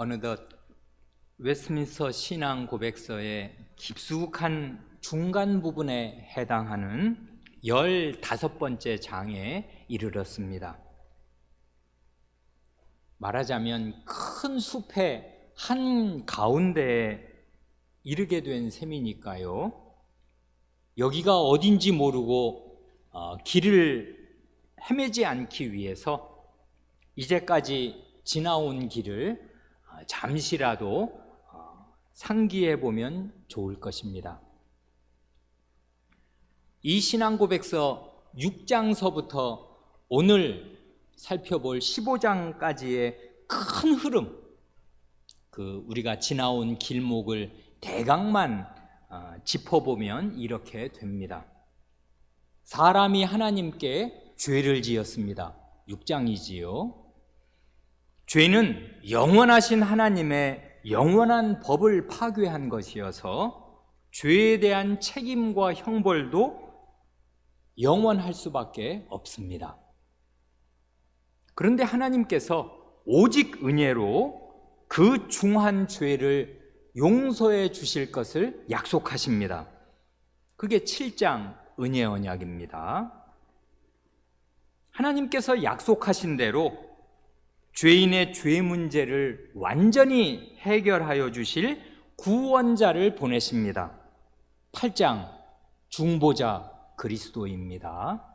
어느덧 웨스트민스터 신앙 고백서의 깊숙한 중간 부분에 해당하는 15번째 장에 이르렀습니다. 말하자면 큰 숲의 한 가운데에 이르게 된 셈이니까요. 여기가 어딘지 모르고 길을 헤매지 않기 위해서 이제까지 지나온 길을 잠시라도 상기해 보면 좋을 것입니다. 이 신앙고백서 6장서부터 오늘 살펴볼 15장까지의 큰 흐름, 우리가 지나온 길목을 대강만 짚어보면 이렇게 됩니다. 사람이 하나님께 죄를 지었습니다. 6장이지요. 죄는 영원하신 하나님의 영원한 법을 파괴한 것이어서 죄에 대한 책임과 형벌도 영원할 수밖에 없습니다. 그런데 하나님께서 오직 은혜로 그 중한 죄를 용서해 주실 것을 약속하십니다. 그게 7장 은혜 언약입니다. 하나님께서 약속하신 대로 죄인의 죄 문제를 완전히 해결하여 주실 구원자를 보내십니다. 8장 중보자 그리스도입니다.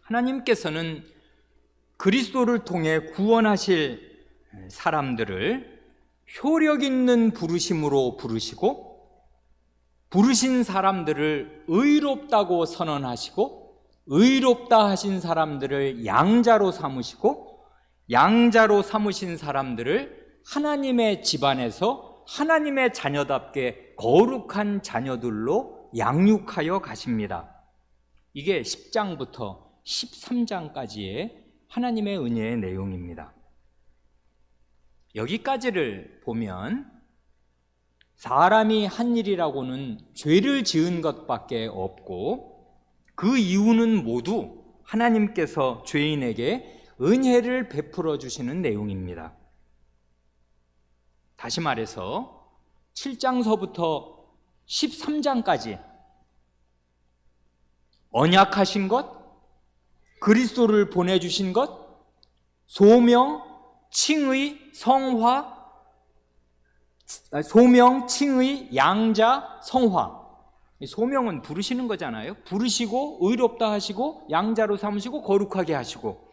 하나님께서는 그리스도를 통해 구원하실 사람들을 효력 있는 부르심으로 부르시고, 부르신 사람들을 의롭다고 선언하시고, 의롭다 하신 사람들을 양자로 삼으시고, 양자로 삼으신 사람들을 하나님의 집안에서 하나님의 자녀답게 거룩한 자녀들로 양육하여 가십니다. 이게 10장부터 13장까지의 하나님의 은혜의 내용입니다. 여기까지를 보면 사람이 한 일이라고는 죄를 지은 것밖에 없고, 그 이유는 모두 하나님께서 죄인에게 은혜를 베풀어 주시는 내용입니다. 다시 말해서 7장서부터 13장까지 언약하신 것, 그리스도를 보내주신 것, 소명, 칭의, 성화, 소명, 칭의, 양자, 성화. 소명은 부르시는 거잖아요. 부르시고 의롭다 하시고 양자로 삼으시고 거룩하게 하시고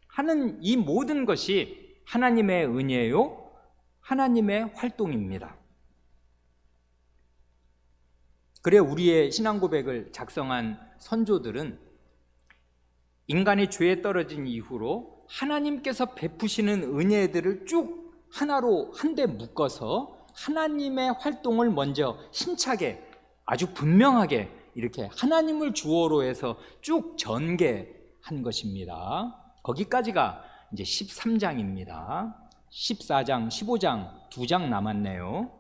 하는 이 모든 것이 하나님의 은혜요, 하나님의 활동입니다. 그래 우리의 신앙 고백을 작성한 선조들은 인간이 죄에 떨어진 이후로 하나님께서 베푸시는 은혜들을 쭉 하나로 한데 묶어서 하나님의 활동을 먼저 힘차게 아주 분명하게 이렇게 하나님을 주어로 해서 쭉 전개한 것입니다. 거기까지가 이제 13장입니다. 14장, 15장, 2장 남았네요.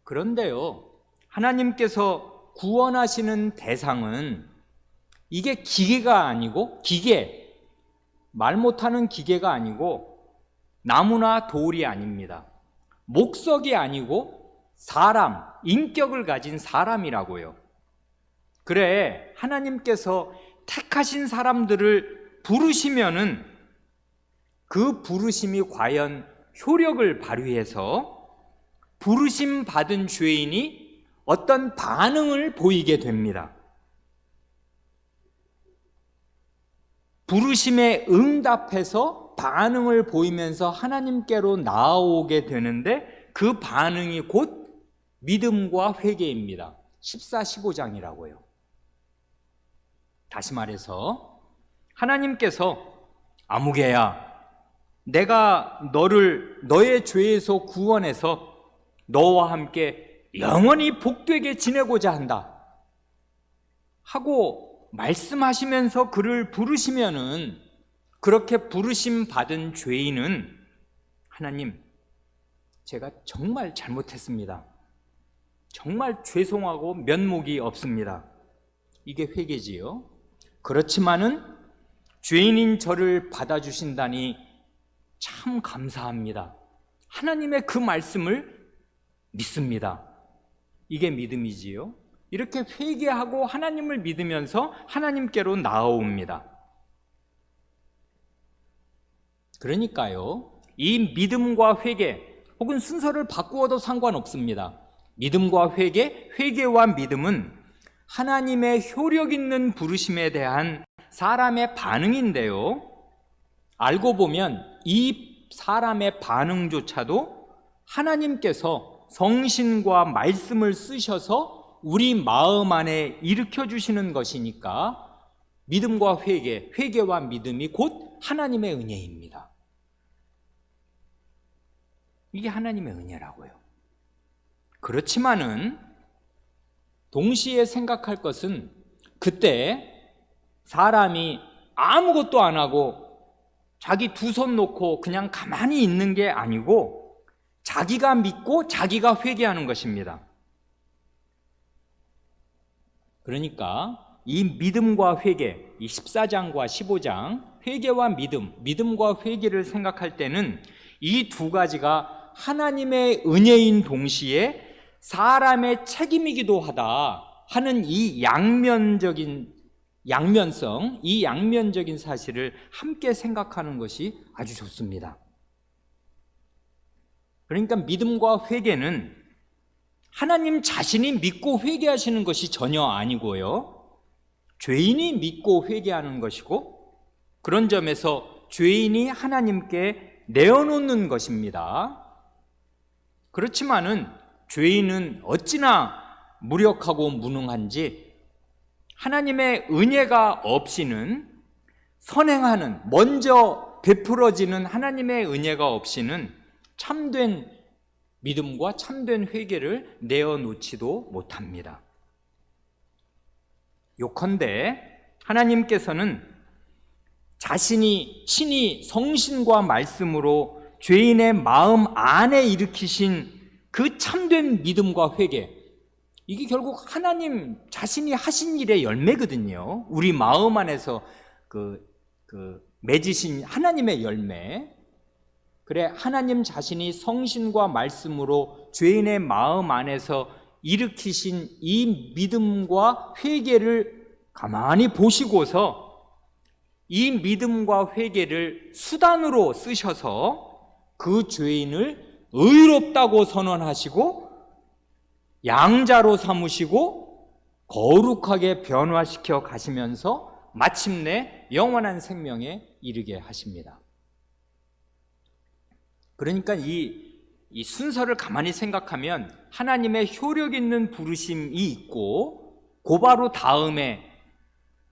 그런데요, 하나님께서 구원하시는 대상은 이게 기계가 아니고, 말 못하는 기계가 아니고, 나무나 돌이 아닙니다. 목석이 아니고 사람, 인격을 가진 사람이라고요. 그래, 하나님께서 택하신 사람들을 부르시면은 그 부르심이 과연 효력을 발휘해서 부르심 받은 죄인이 어떤 반응을 보이게 됩니다. 부르심에 응답해서 반응을 보이면서 하나님께로 나아오게 되는데, 그 반응이 곧 믿음과 회개입니다. 14, 15장이라고요. 다시 말해서 하나님께서 아무개야, 내가 너의 죄에서 구원해서 너와 함께 영원히 복되게 지내고자 한다 하고 말씀하시면서 그를 부르시면은, 그렇게 부르심 받은 죄인은 하나님, 제가 정말 잘못했습니다. 정말 죄송하고 면목이 없습니다. 이게 회개지요. 그렇지만은 죄인인 저를 받아주신다니 참 감사합니다. 하나님의 그 말씀을 믿습니다. 이게 믿음이지요. 이렇게 회개하고 하나님을 믿으면서 하나님께로 나아옵니다. 그러니까요, 이 믿음과 회개 혹은 순서를 바꾸어도 상관없습니다. 믿음과 회개, 회개와 믿음은 하나님의 효력 있는 부르심에 대한 사람의 반응인데요, 알고 보면 이 사람의 반응조차도 하나님께서 성신과 말씀을 쓰셔서 우리 마음 안에 일으켜 주시는 것이니까 믿음과 회개, 회개와 믿음이 곧 하나님의 은혜입니다. 이게 하나님의 은혜라고요. 그렇지만은 동시에 생각할 것은, 그때 사람이 아무것도 안 하고 자기 두 손 놓고 그냥 가만히 있는 게 아니고 자기가 믿고 자기가 회개하는 것입니다. 그러니까 이 믿음과 회개, 이 14장과 15장 회개와 믿음, 믿음과 회개를 생각할 때는 이 두 가지가 하나님의 은혜인 동시에 사람의 책임이기도 하다 하는 이 양면성, 이 양면적인 사실을 함께 생각하는 것이 아주 좋습니다. 그러니까 믿음과 회개는 하나님 자신이 믿고 회개하시는 것이 전혀 아니고요, 죄인이 믿고 회개하는 것이고, 그런 점에서 죄인이 하나님께 내어놓는 것입니다. 그렇지만은 죄인은 어찌나 무력하고 무능한지 하나님의 은혜가 없이는, 선행하는, 먼저 베풀어지는 하나님의 은혜가 없이는 참된 믿음과 참된 회개를 내어놓지도 못합니다. 요컨대 하나님께서는 자신이 친히 성신과 말씀으로 죄인의 마음 안에 일으키신 그 참된 믿음과 회개, 이게 결국 하나님 자신이 하신 일의 열매거든요. 우리 마음 안에서 맺으신 하나님의 열매. 그래, 하나님 자신이 성신과 말씀으로 죄인의 마음 안에서 일으키신 이 믿음과 회개를 가만히 보시고서 이 믿음과 회개를 수단으로 쓰셔서 그 죄인을 의롭다고 선언하시고 양자로 삼으시고 거룩하게 변화시켜 가시면서 마침내 영원한 생명에 이르게 하십니다. 그러니까 이 순서를 가만히 생각하면 하나님의 효력 있는 부르심이 있고, 곧바로 다음에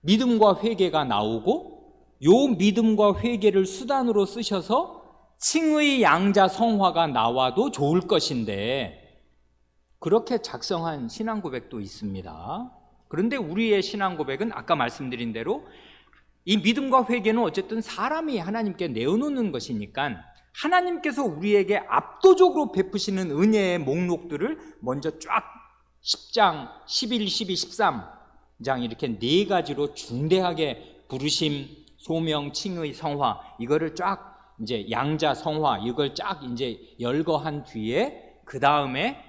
믿음과 회개가 나오고, 요 믿음과 회개를 수단으로 쓰셔서 칭의 양자 성화가 나와도 좋을 것인데, 그렇게 작성한 신앙고백도 있습니다. 그런데 우리의 신앙고백은 아까 말씀드린 대로 이 믿음과 회개는 어쨌든 사람이 하나님께 내어놓는 것이니까 하나님께서 우리에게 압도적으로 베푸시는 은혜의 목록들을 먼저 쫙 10장, 11, 12, 13장 이렇게 네 가지로 중대하게 부르심, 소명, 칭의, 성화, 이거를 쫙 이제 양자 성화, 이걸 쫙 이제 열거한 뒤에 그 다음에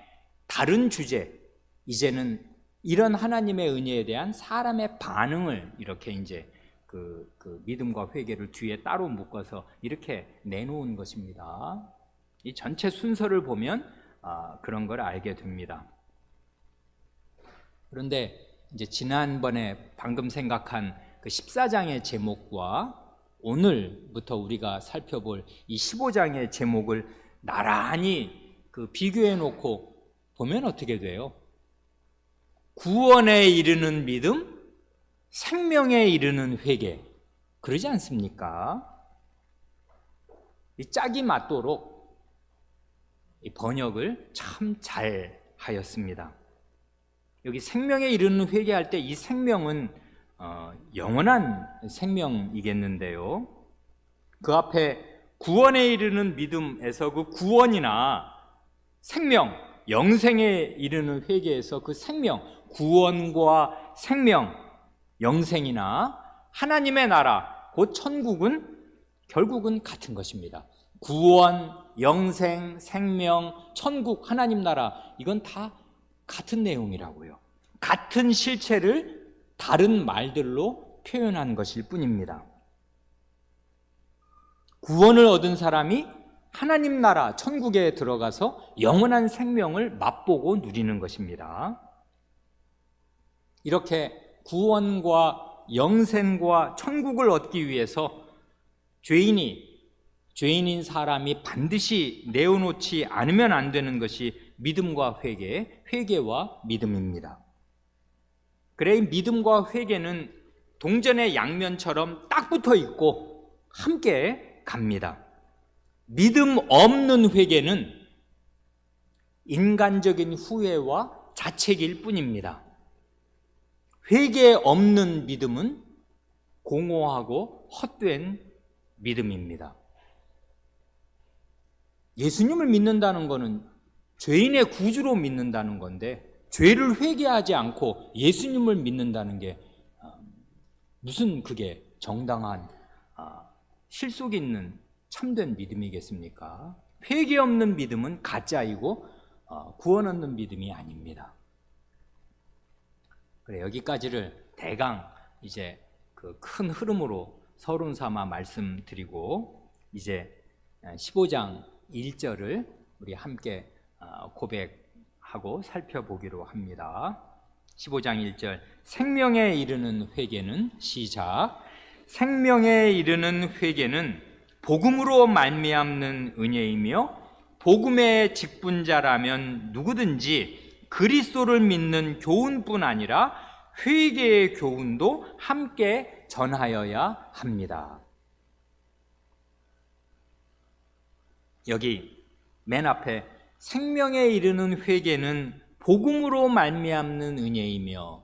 다른 주제, 이제는 이런 하나님의 은혜에 대한 사람의 반응을 이렇게 이제 그 믿음과 회개를 뒤에 따로 묶어서 이렇게 내놓은 것입니다. 이 전체 순서를 보면 그런 걸 알게 됩니다. 그런데 이제 지난번에 방금 생각한 그 14장의 제목과 오늘부터 우리가 살펴볼 이 15장의 제목을 나란히 비교해 놓고 보면 어떻게 돼요? 구원에 이르는 믿음, 생명에 이르는 회개, 그러지 않습니까? 이 짝이 맞도록 이 번역을 참 잘 하였습니다. 여기 생명에 이르는 회개할 때 이 생명은 영원한 생명이겠는데요, 그 앞에 구원에 이르는 믿음에서 그 구원이나 생명, 영생에 이르는 회개에서 그 생명, 구원과 생명, 영생이나 하나님의 나라, 곧 천국은 결국은 같은 것입니다. 구원, 영생, 생명, 천국, 하나님 나라, 이건 다 같은 내용이라고요. 같은 실체를 다른 말들로 표현한 것일 뿐입니다. 구원을 얻은 사람이 하나님 나라, 천국에 들어가서 영원한 생명을 맛보고 누리는 것입니다. 이렇게 구원과 영생과 천국을 얻기 위해서 죄인인 사람이 반드시 내어놓지 않으면 안 되는 것이 믿음과 회개와 믿음입니다. 그래, 이 믿음과 회개는 동전의 양면처럼 딱 붙어 있고 함께 갑니다. 믿음 없는 회개는 인간적인 후회와 자책일 뿐입니다. 회개 없는 믿음은 공허하고 헛된 믿음입니다. 예수님을 믿는다는 것은 죄인의 구주로 믿는다는 건데, 죄를 회개하지 않고 예수님을 믿는다는 게 무슨 그게 정당한 실속 있는 참된 믿음이겠습니까? 회개 없는 믿음은 가짜이고 구원 얻는 믿음이 아닙니다. 그래, 여기까지를 대강 이제 그 큰 흐름으로 서론 삼아 말씀드리고, 이제 15장 1절을 우리 함께 고백하고 살펴보기로 합니다. 15장 1절, 생명에 이르는 회개는, 시작, 생명에 이르는 회개는 복음으로 말미암는 은혜이며, 복음의 직분자라면 누구든지 그리스도를 믿는 교훈뿐 아니라 회개의 교훈도 함께 전하여야 합니다. 여기 맨 앞에 생명에 이르는 회개는 복음으로 말미암는 은혜이며,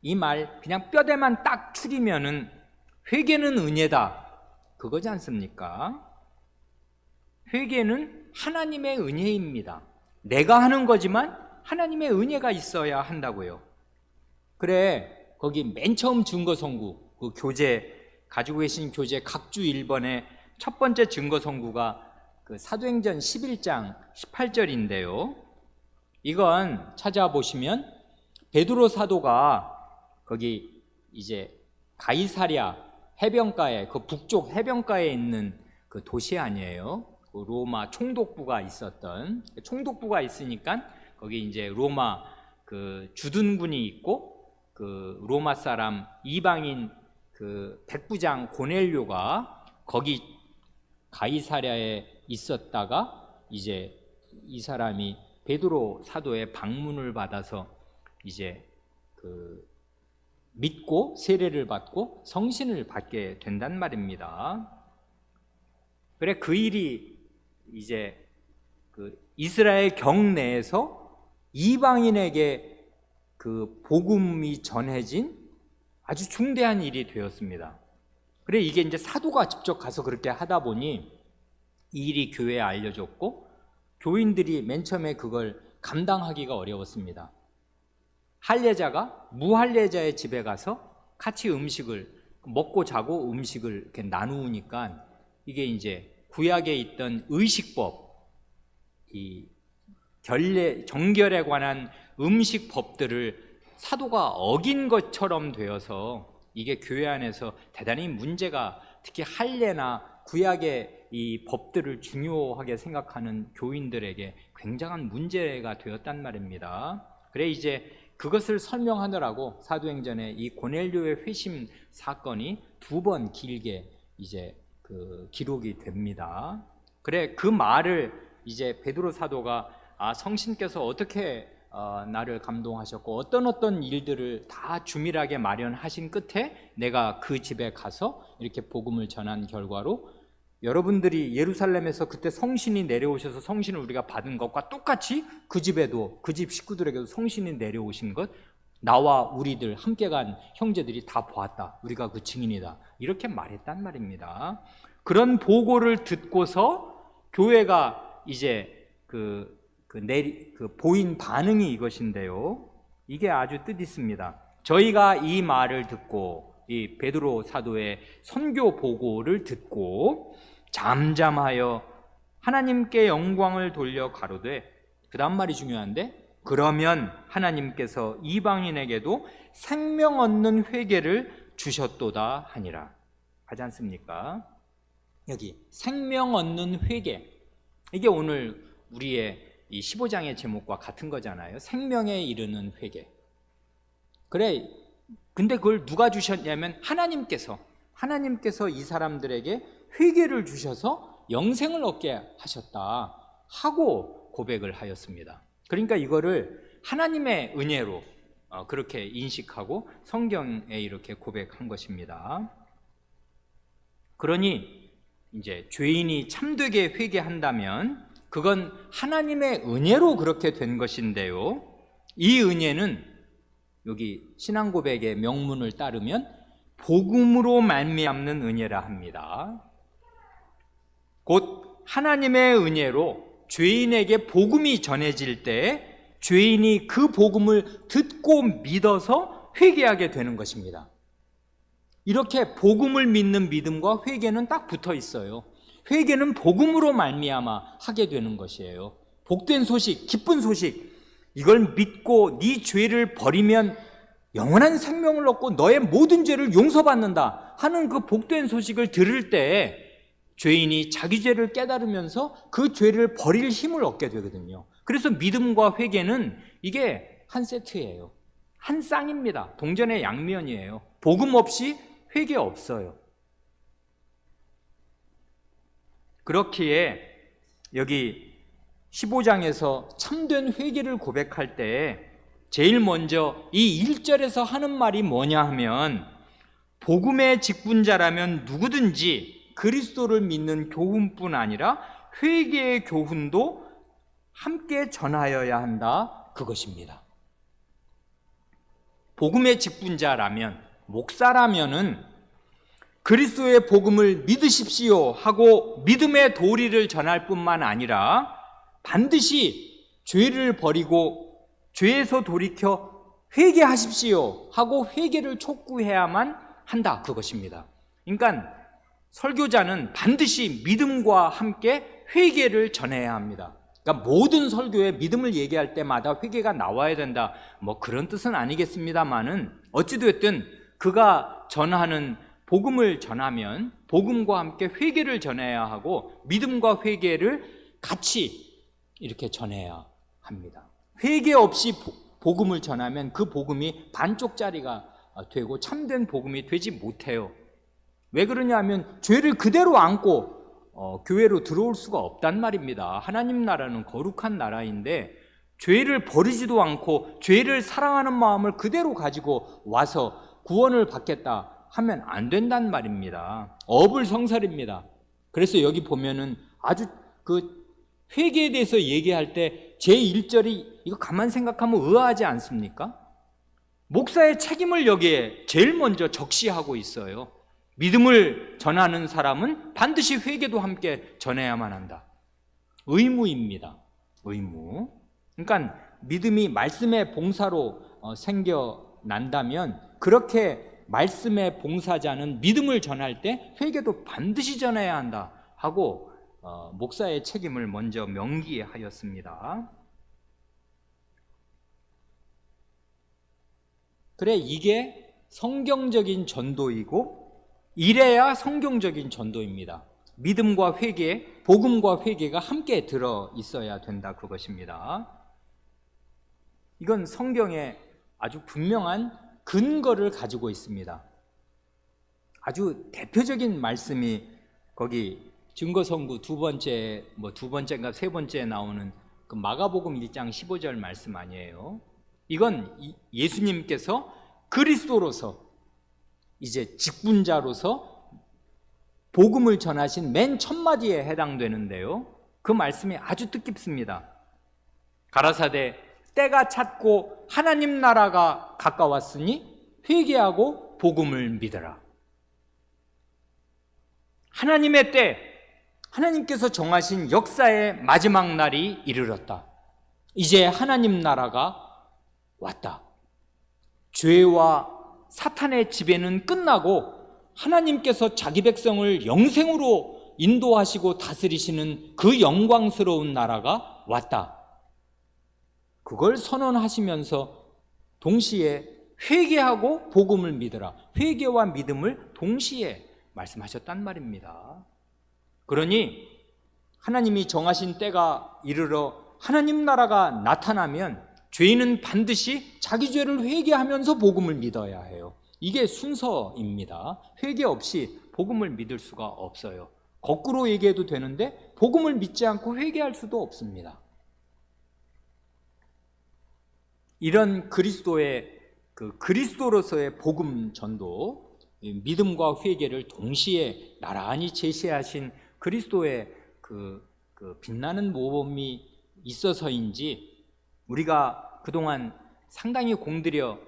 이 말 그냥 뼈대만 딱 추리면은 회개는 은혜다, 그거지 않습니까? 회개는 하나님의 은혜입니다. 내가 하는 거지만 하나님의 은혜가 있어야 한다고요. 그래, 거기 맨 처음 증거선구, 그 교재 가지고 계신 교재 각주 1번의 첫 번째 증거선구가 그 사도행전 11장 18절인데요. 이건 찾아보시면 베드로 사도가 거기 이제 가이사랴 해변가에, 그 북쪽 해변가에 있는 그 도시 아니에요. 그 로마 총독부가 있었던, 총독부가 있으니까 거기 이제 로마 그 주둔군이 있고, 그 로마 사람 이방인 그 백부장 고넬료가 거기 가이사랴에 있었다가 이제 이 사람이 베드로 사도의 방문을 받아서 이제 그 믿고 세례를 받고 성신을 받게 된단 말입니다. 그래, 그 일이 이제 그 이스라엘 경내에서 이방인에게 그 복음이 전해진 아주 중대한 일이 되었습니다. 그래, 이게 이제 사도가 직접 가서 그렇게 하다 보니 이 일이 교회에 알려졌고, 교인들이 맨 처음에 그걸 감당하기가 어려웠습니다. 할례자가 무할례자의 집에 가서 같이 음식을 먹고 자고 음식을 이렇게 나누니까, 이게 이제 구약에 있던 의식법, 이 정결에 관한 음식 법들을 사도가 어긴 것처럼 되어서 이게 교회 안에서 대단히 문제가, 특히 할례나 구약의 이 법들을 중요하게 생각하는 교인들에게 굉장한 문제가 되었단 말입니다. 그래, 이제 그것을 설명하느라고 사도행전에 이 고넬료의 회심 사건이 2번 길게 이제 그 기록이 됩니다. 그래, 그 말을 이제 베드로 사도가 성신께서 어떻게 나를 감동하셨고 어떤 일들을 다 주밀하게 마련하신 끝에 내가 그 집에 가서 이렇게 복음을 전한 결과로 여러분들이 예루살렘에서 그때 성신이 내려오셔서 성신을 우리가 받은 것과 똑같이 그 집에도, 그 집 식구들에게도 성신이 내려오신 것, 나와 우리들 함께 간 형제들이 다 보았다, 우리가 그 증인이다, 이렇게 말했단 말입니다. 그런 보고를 듣고서 교회가 이제 보인 반응이 이것인데요, 이게 아주 뜻있습니다. 저희가 이 말을 듣고 이 베드로 사도의 선교 보고를 듣고 잠잠하여 하나님께 영광을 돌려 가로되, 그 다음 말이 중요한데, 그러면 하나님께서 이방인에게도 생명 얻는 회개를 주셨도다 하니라. 하지 않습니까? 여기 생명 얻는 회개, 이게 오늘 우리의 이 15장의 제목과 같은 거잖아요. 생명에 이르는 회개. 그래, 근데 그걸 누가 주셨냐면 하나님께서 이 사람들에게 회개를 주셔서 영생을 얻게 하셨다 하고 고백을 하였습니다. 그러니까 이거를 하나님의 은혜로 그렇게 인식하고 성경에 이렇게 고백한 것입니다. 그러니 이제 죄인이 참되게 회개한다면 그건 하나님의 은혜로 그렇게 된 것인데요, 이 은혜는 여기 신앙고백의 명문을 따르면 복음으로 말미암는 은혜라 합니다. 곧 하나님의 은혜로 죄인에게 복음이 전해질 때 죄인이 그 복음을 듣고 믿어서 회개하게 되는 것입니다. 이렇게 복음을 믿는 믿음과 회개는 딱 붙어 있어요. 회개는 복음으로 말미암아 하게 되는 것이에요. 복된 소식, 기쁜 소식, 이걸 믿고 네 죄를 버리면 영원한 생명을 얻고 너의 모든 죄를 용서받는다 하는 그 복된 소식을 들을 때 죄인이 자기 죄를 깨달으면서 그 죄를 버릴 힘을 얻게 되거든요. 그래서 믿음과 회개는 이게 한 세트예요. 한 쌍입니다. 동전의 양면이에요. 복음 없이 회개 없어요. 그렇기에 여기 15장에서 참된 회개를 고백할 때 제일 먼저 이 1절에서 하는 말이 뭐냐 하면, 복음의 직분자라면 누구든지 그리스도를 믿는 교훈뿐 아니라 회개의 교훈도 함께 전하여야 한다, 그것입니다. 복음의 직분자라면, 목사라면은 그리스도의 복음을 믿으십시오 하고 믿음의 도리를 전할 뿐만 아니라 반드시 죄를 버리고 죄에서 돌이켜 회개하십시오 하고 회개를 촉구해야만 한다, 그것입니다. 그러니까 설교자는 반드시 믿음과 함께 회개를 전해야 합니다. 그러니까 모든 설교에 믿음을 얘기할 때마다 회개가 나와야 된다, 뭐 그런 뜻은 아니겠습니다만은 어찌됐든 그가 전하는 복음을 전하면 복음과 함께 회개를 전해야 하고 믿음과 회개를 같이 이렇게 전해야 합니다. 회개 없이 복음을 전하면 그 복음이 반쪽짜리가 되고 참된 복음이 되지 못해요. 왜 그러냐 하면 죄를 그대로 안고 교회로 들어올 수가 없단 말입니다. 하나님 나라는 거룩한 나라인데 죄를 버리지도 않고 죄를 사랑하는 마음을 그대로 가지고 와서 구원을 받겠다 하면 안 된단 말입니다. 어불성설입니다. 그래서 여기 보면은 아주 그 회개에 대해서 얘기할 때 제1절이 이거 가만 생각하면 의아하지 않습니까? 목사의 책임을 여기에 제일 먼저 적시하고 있어요. 믿음을 전하는 사람은 반드시 회개도 함께 전해야만 한다. 의무입니다. 의무. 그러니까 믿음이 말씀의 봉사로 생겨난다면 그렇게 말씀의 봉사자는 믿음을 전할 때 회개도 반드시 전해야 한다 하고 목사의 책임을 먼저 명기하였습니다. 그래, 이게 성경적인 전도이고 이래야 성경적인 전도입니다. 믿음과 회개, 복음과 회개가 함께 들어 있어야 된다, 그것입니다. 이건 성경에 아주 분명한 근거를 가지고 있습니다. 아주 대표적인 말씀이 거기 증거선구 두 번째인가 세 번째에 나오는 그 마가복음 1장 15절 말씀 아니에요. 이건 예수님께서 그리스도로서 이제 직분자로서 복음을 전하신 맨 첫 마디에 해당되는데요, 그 말씀이 아주 뜻깊습니다. 가라사대 때가 찼고 하나님 나라가 가까웠으니 회개하고 복음을 믿어라. 하나님의 때, 하나님께서 정하신 역사의 마지막 날이 이르렀다. 이제 하나님 나라가 왔다. 죄와 사탄의 지배는 끝나고 하나님께서 자기 백성을 영생으로 인도하시고 다스리시는 그 영광스러운 나라가 왔다. 그걸 선언하시면서 동시에 회개하고 복음을 믿으라. 회개와 믿음을 동시에 말씀하셨단 말입니다. 그러니 하나님이 정하신 때가 이르러 하나님 나라가 나타나면 죄인은 반드시 자기 죄를 회개하면서 복음을 믿어야 해요. 이게 순서입니다. 회개 없이 복음을 믿을 수가 없어요. 거꾸로 얘기해도 되는데 복음을 믿지 않고 회개할 수도 없습니다. 이런 그리스도로서의 복음 전도, 믿음과 회개를 동시에 나란히 제시하신 그리스도의 그 빛나는 모범이 있어서인지 우리가 그동안 상당히 공들여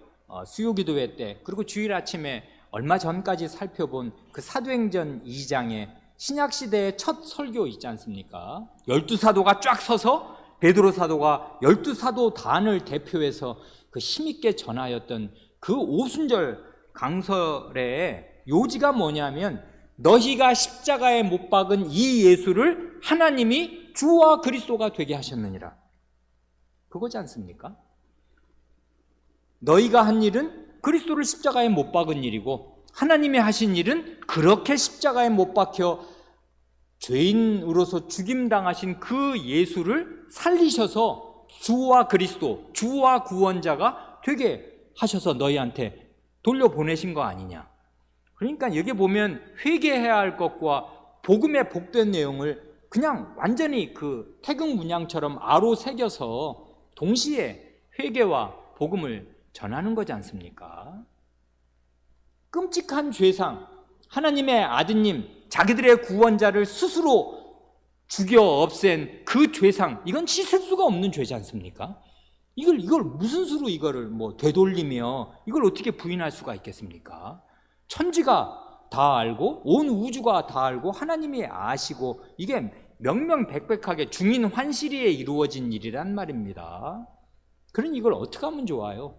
수요기도회 때 그리고 주일 아침에 얼마 전까지 살펴본 그 사도행전 2장의 신약시대의 첫 설교 있지 않습니까? 12사도가 쫙 서서 베드로 사도가 12사도단을 대표해서 그 힘있게 전하였던 그 오순절 강설의 요지가 뭐냐면 너희가 십자가에 못 박은 이 예수를 하나님이 주와 그리스도가 되게 하셨느니라. 그거지 않습니까? 너희가 한 일은 그리스도를 십자가에 못 박은 일이고 하나님이 하신 일은 그렇게 십자가에 못 박혀 죄인으로서 죽임당하신 그 예수를 살리셔서 주와 그리스도, 주와 구원자가 되게 하셔서 너희한테 돌려보내신 거 아니냐. 그러니까 여기 보면 회개해야 할 것과 복음에 복된 내용을 그냥 완전히 그 태극 문양처럼 아로 새겨서 동시에 회개와 복음을 전하는 거지 않습니까? 끔찍한 죄상, 하나님의 아드님, 자기들의 구원자를 스스로 죽여 없앤 그 죄상, 이건 씻을 수가 없는 죄지 않습니까? 이걸 무슨 수로 이거를 되돌리며 이걸 어떻게 부인할 수가 있겠습니까? 천지가 다 알고 온 우주가 다 알고 하나님이 아시고 이게 명명백백하게 중인환실이에 이루어진 일이란 말입니다. 그러니 이걸 어떻게 하면 좋아요?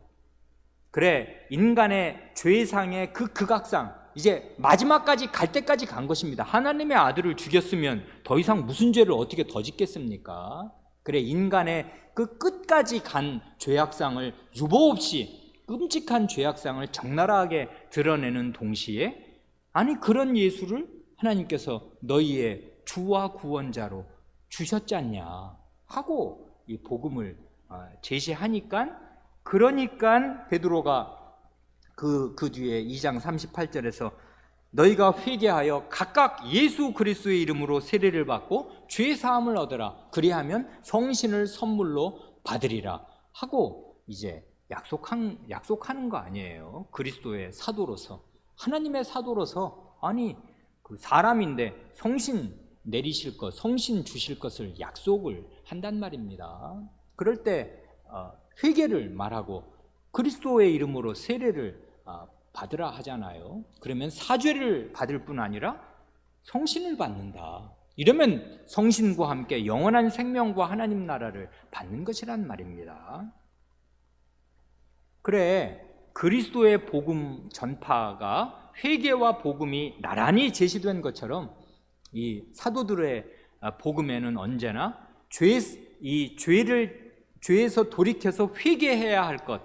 그래, 인간의 죄상의 그 극악상, 이제 마지막까지 갈 때까지 간 것입니다. 하나님의 아들을 죽였으면 더 이상 무슨 죄를 어떻게 더 짓겠습니까? 그래, 인간의 그 끝까지 간 죄악상을 유보 없이 끔찍한 죄악상을 적나라하게 드러내는 동시에 아니 그런 예수를 하나님께서 너희의 주와 구원자로 주셨지 않냐 하고 이 복음을 제시하니까, 그러니까 베드로가 그 뒤에 2장 38절에서 너희가 회개하여 각각 예수 그리스도의 이름으로 세례를 받고 죄 사함을 얻으라. 그리하면 성신을 선물로 받으리라 하고 이제 약속하는 거 아니에요. 그리스도의 사도로서, 하나님의 사도로서, 아니 그 사람인데 성신 내리실 것, 성신 주실 것을 약속을 한단 말입니다. 그럴 때 회개를 말하고 그리스도의 이름으로 세례를 받으라 하잖아요. 그러면 사죄를 받을 뿐 아니라 성신을 받는다. 이러면 성신과 함께 영원한 생명과 하나님 나라를 받는 것이란 말입니다. 그래, 그리스도의 복음 전파가 회개와 복음이 나란히 제시된 것처럼 이 사도들의 복음에는 언제나 죄에서 돌이켜서 회개해야 할 것,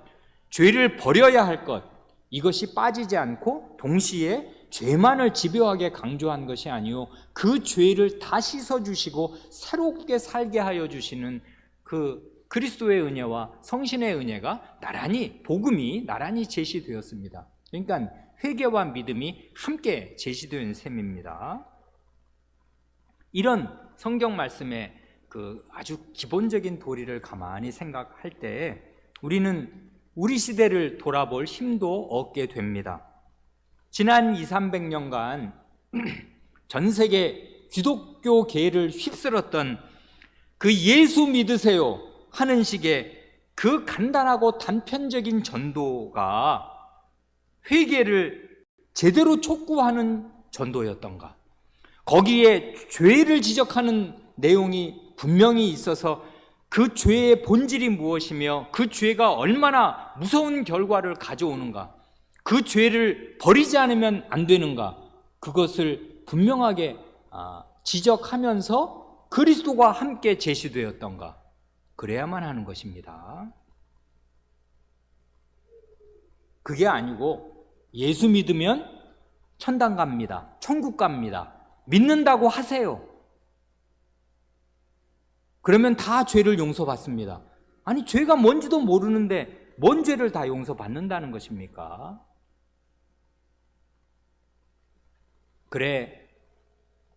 죄를 버려야 할 것, 이것이 빠지지 않고 동시에 죄만을 집요하게 강조한 것이 아니요 그 죄를 다 씻어주시고 새롭게 살게 하여 주시는 그 그리스도의 은혜와 성신의 은혜가 나란히, 복음이 나란히 제시되었습니다. 그러니까 회개와 믿음이 함께 제시된 셈입니다. 이런 성경 말씀의 그 아주 기본적인 도리를 가만히 생각할 때 우리는 우리 시대를 돌아볼 힘도 얻게 됩니다. 지난 200~300년간 전 세계 기독교계를 휩쓸었던 그 예수 믿으세요 하는 식의 그 간단하고 단편적인 전도가 회개를 제대로 촉구하는 전도였던가, 거기에 죄를 지적하는 내용이 분명히 있어서 그 죄의 본질이 무엇이며 그 죄가 얼마나 무서운 결과를 가져오는가, 그 죄를 버리지 않으면 안 되는가? 그것을 분명하게 지적하면서 그리스도와 함께 제시되었던가? 그래야만 하는 것입니다. 그게 아니고 예수 믿으면 천당 갑니다. 천국 갑니다. 믿는다고 하세요. 그러면 다 죄를 용서받습니다. 아니, 죄가 뭔지도 모르는데 뭔 죄를 다 용서받는다는 것입니까? 그래,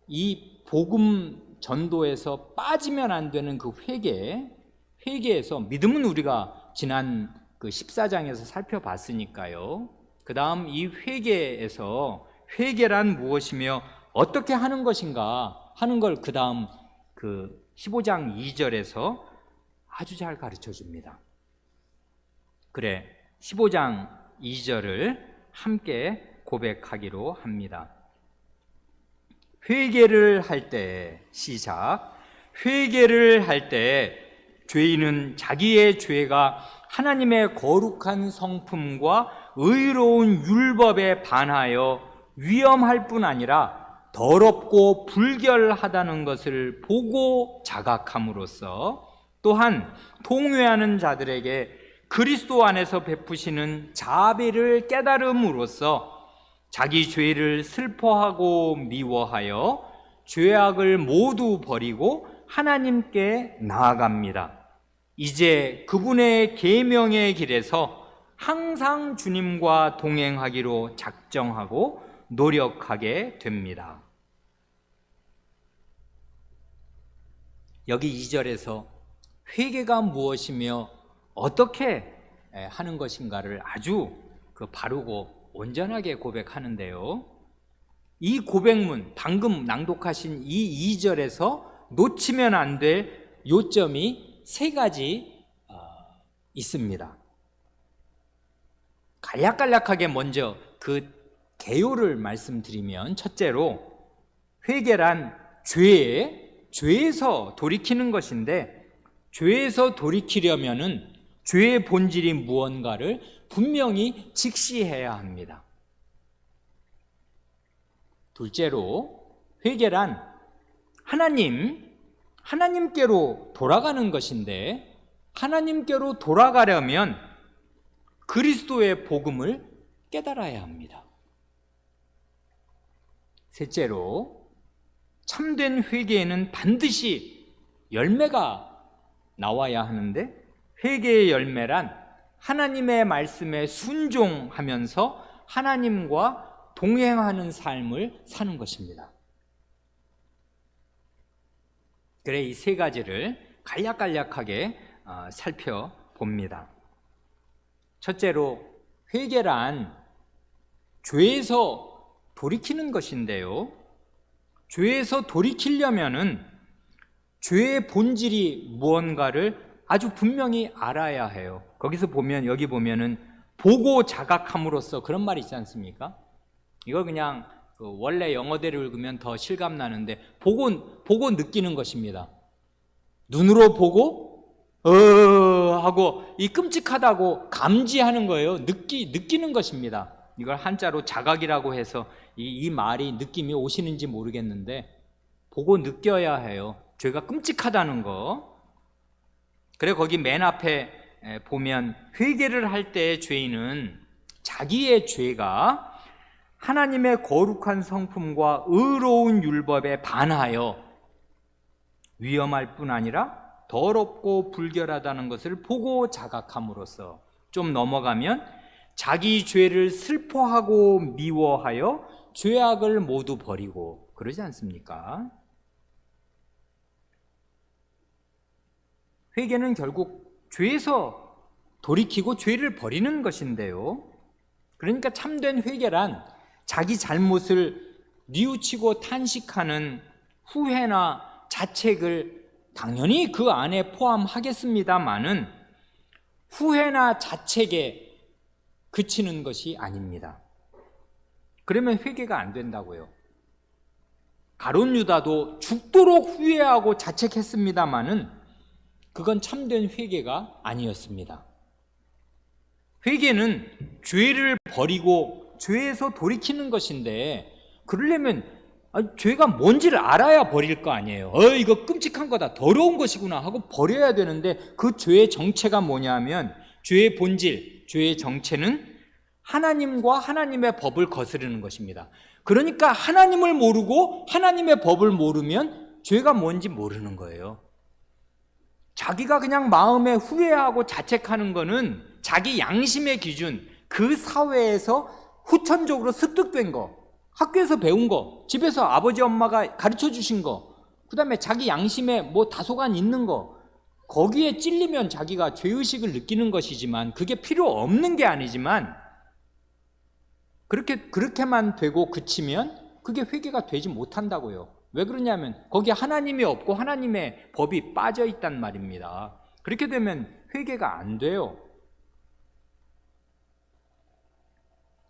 이 복음 전도에서 빠지면 안 되는 그 회개에서, 믿음은 우리가 지난 그 14장에서 살펴봤으니까요. 그 다음 이 회개에서 회개란 무엇이며 어떻게 하는 것인가 하는 걸 그 다음 그 15장 2절에서 아주 잘 가르쳐 줍니다. 그래, 15장 2절을 함께 고백하기로 합니다. 회개를 할 때, 시작. 회개를 할 때 죄인은 자기의 죄가 하나님의 거룩한 성품과 의로운 율법에 반하여 위험할 뿐 아니라 더럽고 불결하다는 것을 보고 자각함으로써 또한 통회하는 자들에게 그리스도 안에서 베푸시는 자비를 깨달음으로써 자기 죄를 슬퍼하고 미워하여 죄악을 모두 버리고 하나님께 나아갑니다. 이제 그분의 계명의 길에서 항상 주님과 동행하기로 작정하고 노력하게 됩니다. 여기 2절에서 회개가 무엇이며 어떻게 하는 것인가를 아주 바르고 온전하게 고백하는데요. 이 고백문, 방금 낭독하신 이 2절에서 놓치면 안 될 요점이 세 가지 있습니다. 간략간략하게 먼저 그 개요를 말씀드리면, 첫째로 회개란 죄에서 돌이키는 것인데, 죄에서 돌이키려면은 죄의 본질이 무언가를 분명히 직시해야 합니다. 둘째로 회개란 하나님께로 돌아가는 것인데, 하나님께로 돌아가려면 그리스도의 복음을 깨달아야 합니다. 셋째로 참된 회개에는 반드시 열매가 나와야 하는데, 회개의 열매란 하나님의 말씀에 순종하면서 하나님과 동행하는 삶을 사는 것입니다. 그래, 이 세 가지를 간략간략하게 살펴봅니다. 첫째로 회개란 죄에서 돌이키는 것인데요, 죄에서 돌이키려면은 죄의 본질이 무언가를 아주 분명히 알아야 해요. 거기서 보면, 여기 보면은 보고 자각함으로써 그런 말이 있지 않습니까? 이거 그냥 원래 영어대로 읽으면 더 실감 나는데, 보고 느끼는 것입니다. 눈으로 보고 하고 이 끔찍하다고 감지하는 거예요. 느끼는 것입니다. 이걸 한자로 자각이라고 해서 이 말이 느낌이 오시는지 모르겠는데, 보고 느껴야 해요. 죄가 끔찍하다는 거. 그래, 거기 맨 앞에 보면 회개를 할 때의 죄인은 자기의 죄가 하나님의 거룩한 성품과 의로운 율법에 반하여 위험할 뿐 아니라 더럽고 불결하다는 것을 보고 자각함으로써, 좀 넘어가면 자기 죄를 슬퍼하고 미워하여 죄악을 모두 버리고, 그러지 않습니까? 회개는 결국 죄에서 돌이키고 죄를 버리는 것인데요, 그러니까 참된 회개란 자기 잘못을 뉘우치고 탄식하는 후회나 자책을 당연히 그 안에 포함하겠습니다마는 후회나 자책에 그치는 것이 아닙니다. 그러면 회개가 안 된다고요. 가룟 유다도 죽도록 후회하고 자책했습니다마는 그건 참된 회개가 아니었습니다. 회개는 죄를 버리고 죄에서 돌이키는 것인데, 그러려면 죄가 뭔지를 알아야 버릴 거 아니에요. 이거 끔찍한 거다, 더러운 것이구나 하고 버려야 되는데, 그 죄의 정체가 뭐냐면, 죄의 본질, 죄의 정체는 하나님과 하나님의 법을 거스르는 것입니다. 그러니까 하나님을 모르고 하나님의 법을 모르면 죄가 뭔지 모르는 거예요. 자기가 그냥 마음에 후회하고 자책하는 거는 자기 양심의 기준, 그 사회에서 후천적으로 습득된 거, 학교에서 배운 거, 집에서 아버지 엄마가 가르쳐 주신 거, 그 다음에 자기 양심에 뭐 다소간 있는 거, 거기에 찔리면 자기가 죄의식을 느끼는 것이지만, 그게 필요 없는 게 아니지만, 그렇게만 되고 그치면 그게 회개가 되지 못한다고요. 왜 그러냐면 거기 하나님이 없고 하나님의 법이 빠져 있단 말입니다. 그렇게 되면 회개가 안 돼요.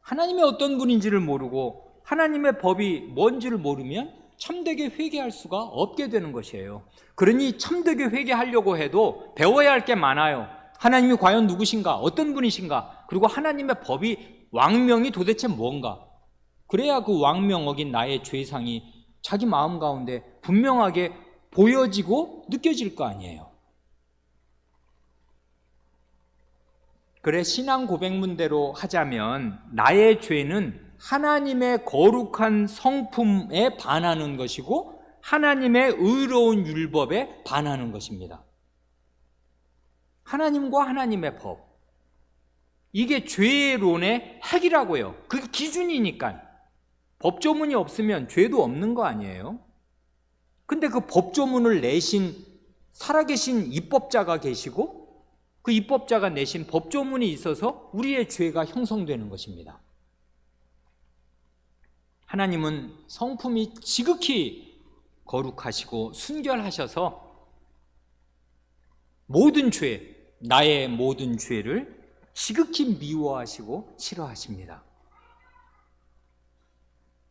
하나님이 어떤 분인지를 모르고 하나님의 법이 뭔지를 모르면 참되게 회개할 수가 없게 되는 것이에요. 그러니 참되게 회개하려고 해도 배워야 할 게 많아요. 하나님이 과연 누구신가? 어떤 분이신가? 그리고 하나님의 법이, 왕명이 도대체 뭔가? 그래야 그 왕명 어긴 나의 죄상이 자기 마음 가운데 분명하게 보여지고 느껴질 거 아니에요. 그래, 신앙 고백문대로 하자면 나의 죄는 하나님의 거룩한 성품에 반하는 것이고 하나님의 의로운 율법에 반하는 것입니다. 하나님과 하나님의 법, 이게 죄론의 핵이라고요. 그게 기준이니까. 법조문이 없으면 죄도 없는 거 아니에요? 근데 그 법조문을 내신 살아계신 입법자가 계시고, 그 입법자가 내신 법조문이 있어서 우리의 죄가 형성되는 것입니다. 하나님은 성품이 지극히 거룩하시고 순결하셔서 모든 죄, 나의 모든 죄를 지극히 미워하시고 싫어하십니다.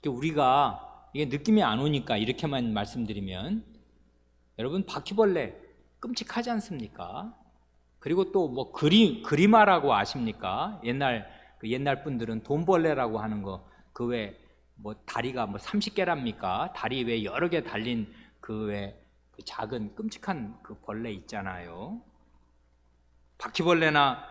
우리가 이게 느낌이 안 오니까 이렇게만 말씀드리면, 여러분 바퀴벌레 끔찍하지 않습니까? 그리고 또 뭐 그리마라고 아십니까? 옛날 분들은 돈벌레라고 하는 거, 그 외 뭐 다리가 뭐 30개랍니까? 다리 외 여러 개 달린 그 외 그 작은 끔찍한 그 벌레 있잖아요. 바퀴벌레나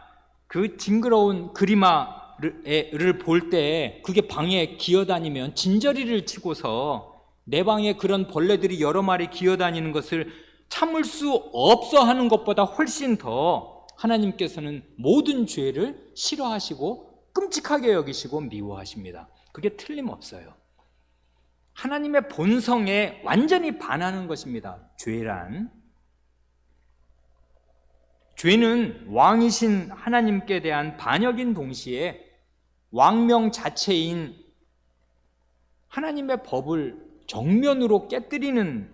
그 징그러운 그리마를 볼 때 그게 방에 기어다니면 진저리를 치고서 내 방에 그런 벌레들이 여러 마리 기어다니는 것을 참을 수 없어 하는 것보다 훨씬 더 하나님께서는 모든 죄를 싫어하시고 끔찍하게 여기시고 미워하십니다. 그게 틀림없어요. 하나님의 본성에 완전히 반하는 것입니다. 죄는 왕이신 하나님께 대한 반역인 동시에 왕명 자체인 하나님의 법을 정면으로 깨뜨리는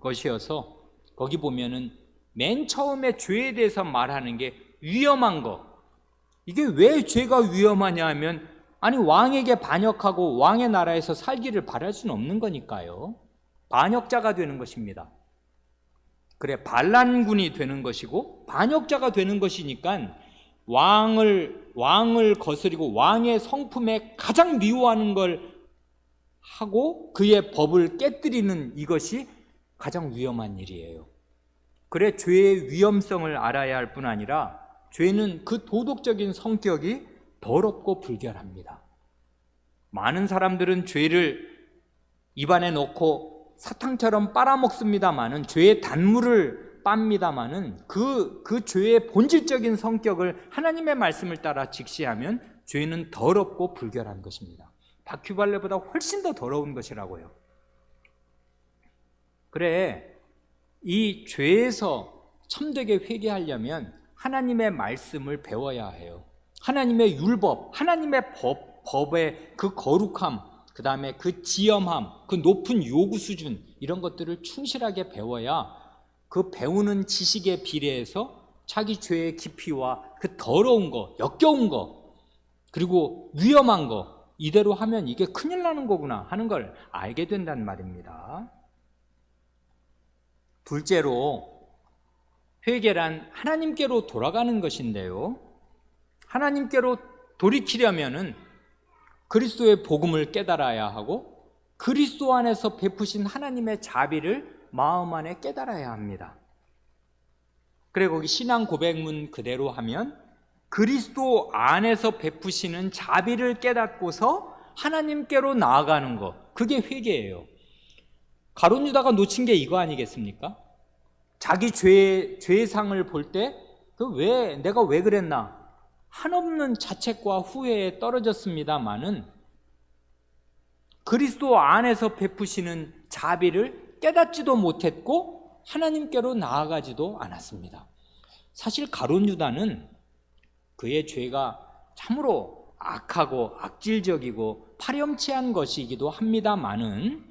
것이어서, 거기 보면은 맨 처음에 죄에 대해서 말하는 게 위험한 것. 이게 왜 죄가 위험하냐 하면, 아니 왕에게 반역하고 왕의 나라에서 살기를 바랄 수는 없는 거니까요. 반역자가 되는 것입니다. 그래, 반란군이 되는 것이고 반역자가 되는 것이니까 왕을 거스리고 왕의 성품에 가장 미워하는 걸 하고 그의 법을 깨뜨리는 이것이 가장 위험한 일이에요. 그래, 죄의 위험성을 알아야 할 뿐 아니라 죄는 그 도덕적인 성격이 더럽고 불결합니다. 많은 사람들은 죄를 입안에 넣고 사탕처럼 빨아먹습니다마는, 죄의 단물을 빱니다마는 그 죄의 본질적인 성격을 하나님의 말씀을 따라 직시하면 죄는 더럽고 불결한 것입니다. 바퀴벌레보다 훨씬 더 더러운 것이라고요. 그래, 이 죄에서 참되게 회개하려면 하나님의 말씀을 배워야 해요. 하나님의 율법, 하나님의 법의 그 거룩함, 그 다음에 그 지엄함, 그 높은 요구 수준, 이런 것들을 충실하게 배워야 그 배우는 지식에 비례해서 자기 죄의 깊이와 그 더러운 거, 역겨운 거, 그리고 위험한 거, 이대로 하면 이게 큰일 나는 거구나 하는 걸 알게 된단 말입니다. 둘째로, 회개란 하나님께로 돌아가는 것인데요, 하나님께로 돌이키려면은 그리스도의 복음을 깨달아야 하고 그리스도 안에서 베푸신 하나님의 자비를 마음 안에 깨달아야 합니다. 그래 거기 신앙 고백문 그대로 하면 그리스도 안에서 베푸시는 자비를 깨닫고서 하나님께로 나아가는 것, 그게 회개예요. 가룟 유다가 놓친 게 이거 아니겠습니까? 자기 죄상을 볼 때 내가 왜 그랬나? 한없는 자책과 후회에 떨어졌습니다마는 그리스도 안에서 베푸시는 자비를 깨닫지도 못했고 하나님께로 나아가지도 않았습니다. 사실 가룟 유다는 그의 죄가 참으로 악하고 악질적이고 파렴치한 것이기도 합니다마는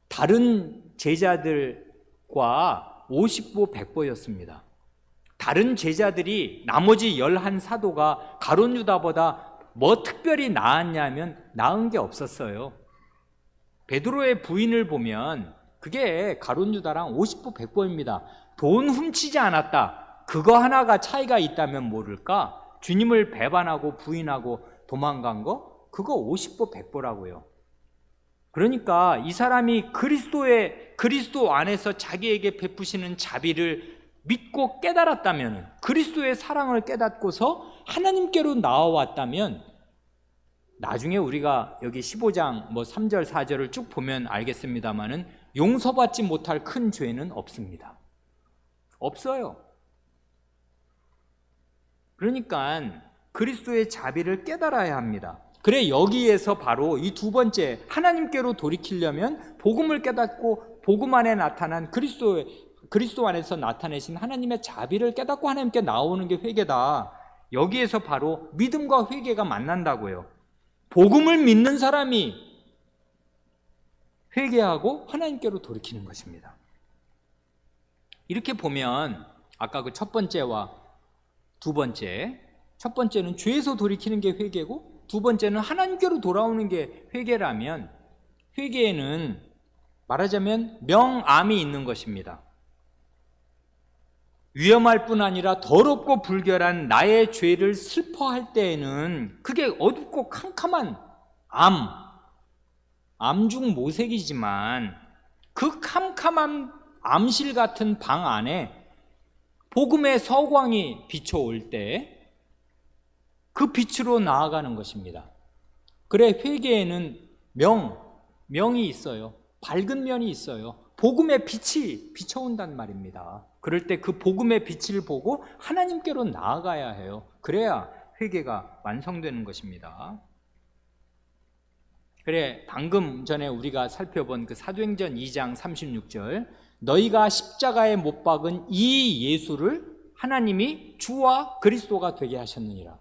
다른 제자들과 50보 100보였습니다. 다른 제자들이 나머지 11사도가 가룟 유다보다 뭐 특별히 나았냐면 나은 게 없었어요. 베드로의 부인을 보면 그게 가룟 유다랑 50보 100보입니다. 돈 훔치지 않았다, 그거 하나가 차이가 있다면 모를까? 주님을 배반하고 부인하고 도망간 거, 그거 50보 100보라고요. 그러니까 이 사람이 그리스도 안에서 자기에게 베푸시는 자비를 믿고 깨달았다면, 그리스도의 사랑을 깨닫고서 하나님께로 나와왔다면, 나중에 우리가 여기 15장 3절 4절을 쭉 보면 알겠습니다마는 용서받지 못할 큰 죄는 없습니다. 없어요. 그러니까 그리스도의 자비를 깨달아야 합니다. 그래 여기에서 바로 이 두 번째, 하나님께로 돌이키려면 복음을 깨닫고 복음 안에 나타난 그리스도 안에서 나타내신 하나님의 자비를 깨닫고 하나님께 나오는 게 회개다. 여기에서 바로 믿음과 회개가 만난다고요. 복음을 믿는 사람이 회개하고 하나님께로 돌이키는 것입니다. 이렇게 보면 아까 그 첫 번째와 두 번째, 첫 번째는 죄에서 돌이키는 게 회개고 두 번째는 하나님께로 돌아오는 게 회개라면, 회개에는 말하자면 명암이 있는 것입니다. 위험할 뿐 아니라 더럽고 불결한 나의 죄를 슬퍼할 때에는 그게 어둡고 캄캄한 암중 모색이지만 그 캄캄한 암실 같은 방 안에 복음의 서광이 비춰올 때 그 빛으로 나아가는 것입니다. 그래 회개에는 명이 있어요. 밝은 면이 있어요. 복음의 빛이 비춰온단 말입니다. 그럴 때 그 복음의 빛을 보고 하나님께로 나아가야 해요. 그래야 회개가 완성되는 것입니다. 그래 방금 전에 우리가 살펴본 그 사도행전 2장 36절, 너희가 십자가에 못 박은 이 예수를 하나님이 주와 그리스도가 되게 하셨느니라.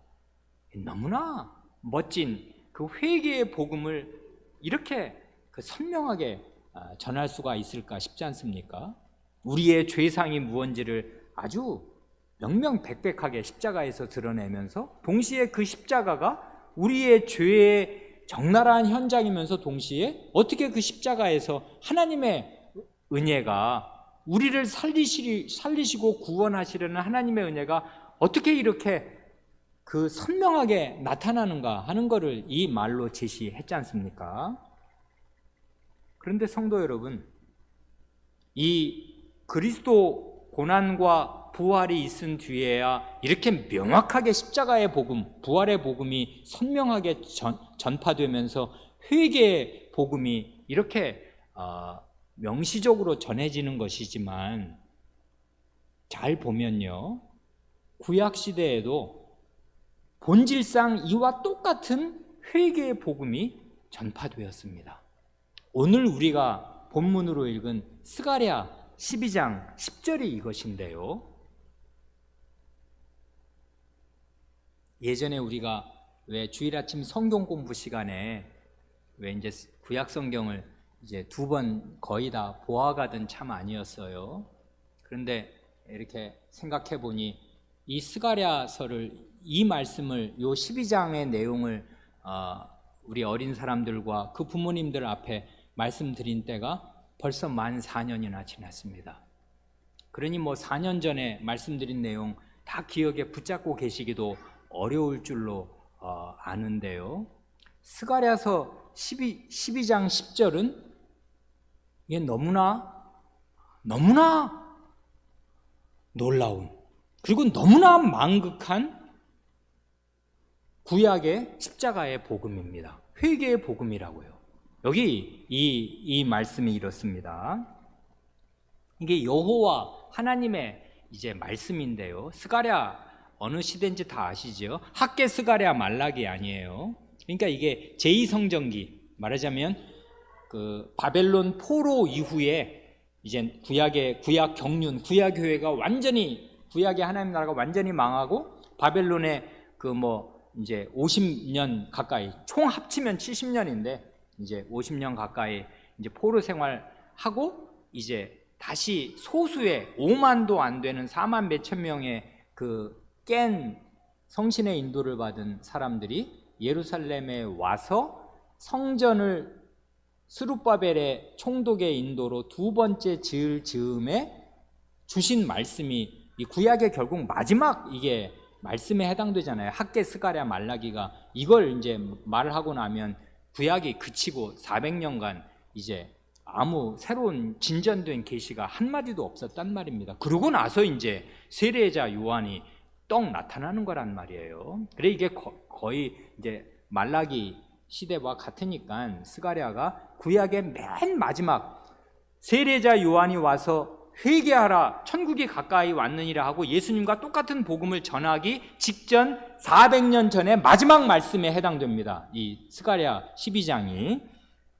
너무나 멋진 그 회개의 복음을 이렇게 선명하게 전할 수가 있을까 싶지 않습니까? 우리의 죄상이 무언지를 아주 명명백백하게 십자가에서 드러내면서 동시에 그 십자가가 우리의 죄의 적나라한 현장이면서 동시에 어떻게 그 십자가에서 하나님의 은혜가 우리를 살리시고 구원하시려는 하나님의 은혜가 어떻게 이렇게 그 선명하게 나타나는가 하는 것을 이 말로 제시했지 않습니까? 그런데 성도 여러분, 이 그리스도 고난과 부활이 있은 뒤에야 이렇게 명확하게 십자가의 복음, 부활의 복음이 선명하게 전파되면서 회개의 복음이 이렇게 명시적으로 전해지는 것이지만, 잘 보면요, 구약시대에도 본질상 이와 똑같은 회개의 복음이 전파되었습니다. 오늘 우리가 본문으로 읽은 스가랴 12장 10절이 이것인데요, 예전에 우리가 왜 주일 아침 성경 공부 시간에 왜 이제 구약 성경을 이제 두 번 거의 다 보아가던 참 아니었어요. 그런데 이렇게 생각해 보니 이 스가랴서를, 이 말씀을, 요 12장의 내용을 우리 어린 사람들과 그 부모님들 앞에 말씀드린 때가 벌써 만 4년이나 지났습니다. 그러니 4년 전에 말씀드린 내용 다 기억에 붙잡고 계시기도 어려울 줄로 아는데요. 스가랴서 12장 10절은 이게 너무나 놀라운, 그리고 너무나 망극한 구약의 십자가의 복음입니다. 회개의 복음이라고요. 여기 이 말씀이 이렇습니다. 이게 여호와 하나님의 이제 말씀인데요. 스가랴 어느 시대인지 다 아시죠? 학개 스가랴 말라기 아니에요. 그러니까 이게 제2성전기, 말하자면 그 바벨론 포로 이후에 이제 구약 경륜, 구약 교회가 완전히, 구약의 하나님 나라가 완전히 망하고 바벨론의 이제 50년 가까이, 총 합치면 70년인데 이제 50년 가까이 이제 포로 생활하고 이제 다시 소수의 5만도 안 되는 4만 몇천 명의 그 깬 성신의 인도를 받은 사람들이 예루살렘에 와서 성전을 스룹바벨의 총독의 인도로 두 번째 지을 즈음에 주신 말씀이 이 구약의 결국 마지막 이게 말씀에 해당되잖아요. 학개 스가랴 말라기가 이걸 이제 말을 하고 나면 구약이 그치고 400년간 이제 아무 새로운 진전된 계시가 한마디도 없었단 말입니다. 그러고 나서 이제 세례자 요한이 떡 나타나는 거란 말이에요. 그래 이게 거의 이제 말라기 시대와 같으니까 스가랴가 구약의 맨 마지막 세례자 요한이 와서 회개하라 천국이 가까이 왔느니라 하고 예수님과 똑같은 복음을 전하기 직전 400년 전에 마지막 말씀에 해당됩니다. 이 스가랴 12장이.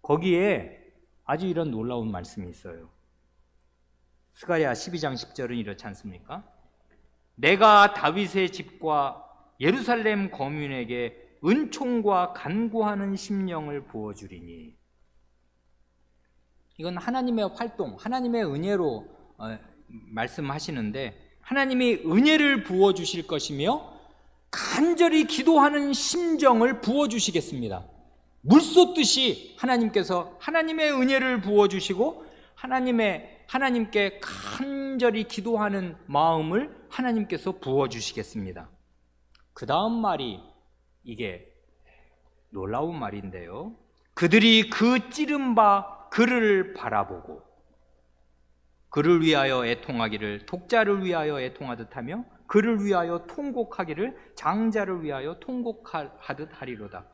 거기에 아주 이런 놀라운 말씀이 있어요. 스가랴 12장 10절은 이렇지 않습니까? 내가 다윗의 집과 예루살렘 거민에게 은총과 간구하는 심령을 부어주리니. 이건 하나님의 활동, 하나님의 은혜로 말씀하시는데, 하나님이 은혜를 부어주실 것이며 간절히 기도하는 심정을 부어주시겠습니다. 물 쏟듯이 하나님께서 하나님의 은혜를 부어주시고 하나님께 간절히 기도하는 마음을 하나님께서 부어주시겠습니다. 그 다음 말이 이게 놀라운 말인데요. 그들이 그 찌른 바 그를 바라보고 그를 위하여 애통하기를 독자를 위하여 애통하듯 하며 그를 위하여 통곡하기를 장자를 위하여 통곡하듯 하리로다.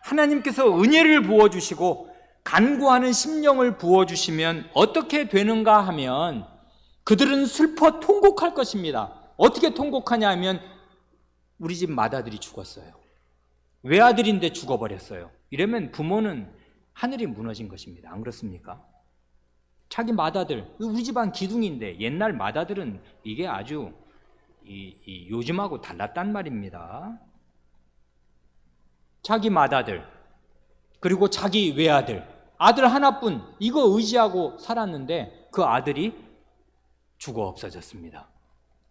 하나님께서 은혜를 부어주시고 간구하는 심령을 부어주시면 어떻게 되는가 하면 그들은 슬퍼 통곡할 것입니다. 어떻게 통곡하냐 하면 우리 집 맏아들이 죽었어요. 외아들인데 죽어버렸어요. 이러면 부모는 하늘이 무너진 것입니다. 안 그렇습니까? 자기 맏아들, 우리 집안 기둥인데 옛날 맏아들은 이게 아주 요즘하고 달랐단 말입니다. 자기 맏아들, 그리고 자기 외아들, 아들 하나뿐 이거 의지하고 살았는데 그 아들이 죽어 없어졌습니다.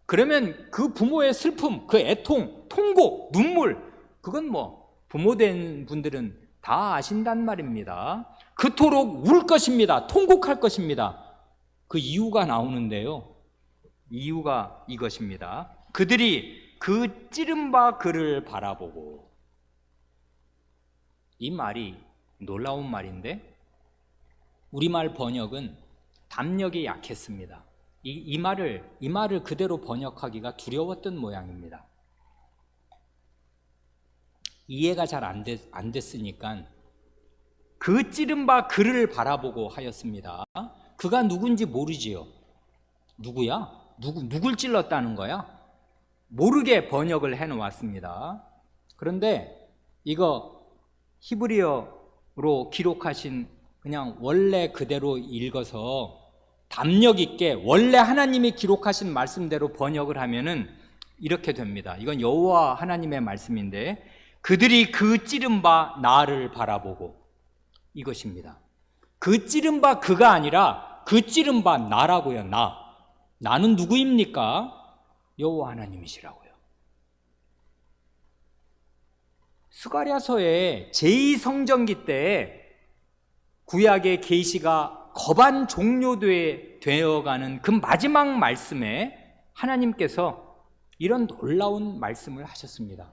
그러면 그 부모의 슬픔, 그 애통, 통곡, 눈물, 그건 부모 된 분들은 다 아신단 말입니다. 그토록 울 것입니다. 통곡할 것입니다. 그 이유가 나오는데요. 이유가 이것입니다. 그들이 그 찌른 바 그를 바라보고. 이 말이 놀라운 말인데 우리말 번역은 담력이 약했습니다. 이 말을 그대로 번역하기가 두려웠던 모양입니다. 이해가 잘 안 됐으니까 그 찌른 바 그를 바라보고 하였습니다. 그가 누군지 모르지요. 누구야? 누굴 찔렀다는 거야? 모르게 번역을 해놓았습니다. 그런데 이거 히브리어로 기록하신 그냥 원래 그대로 읽어서 담력 있게 원래 하나님이 기록하신 말씀대로 번역을 하면은 이렇게 됩니다. 이건 여호와 하나님의 말씀인데 그들이 그 찌른 바 나를 바라보고, 이것입니다. 그 찌른 바 그가 아니라 그 찌른 바 나라고요. 나는 누구입니까? 여호와 하나님이시라고요. 스가랴서의 제2성전기 때 구약의 계시가 거반 종료되어가는 그 마지막 말씀에 하나님께서 이런 놀라운 말씀을 하셨습니다.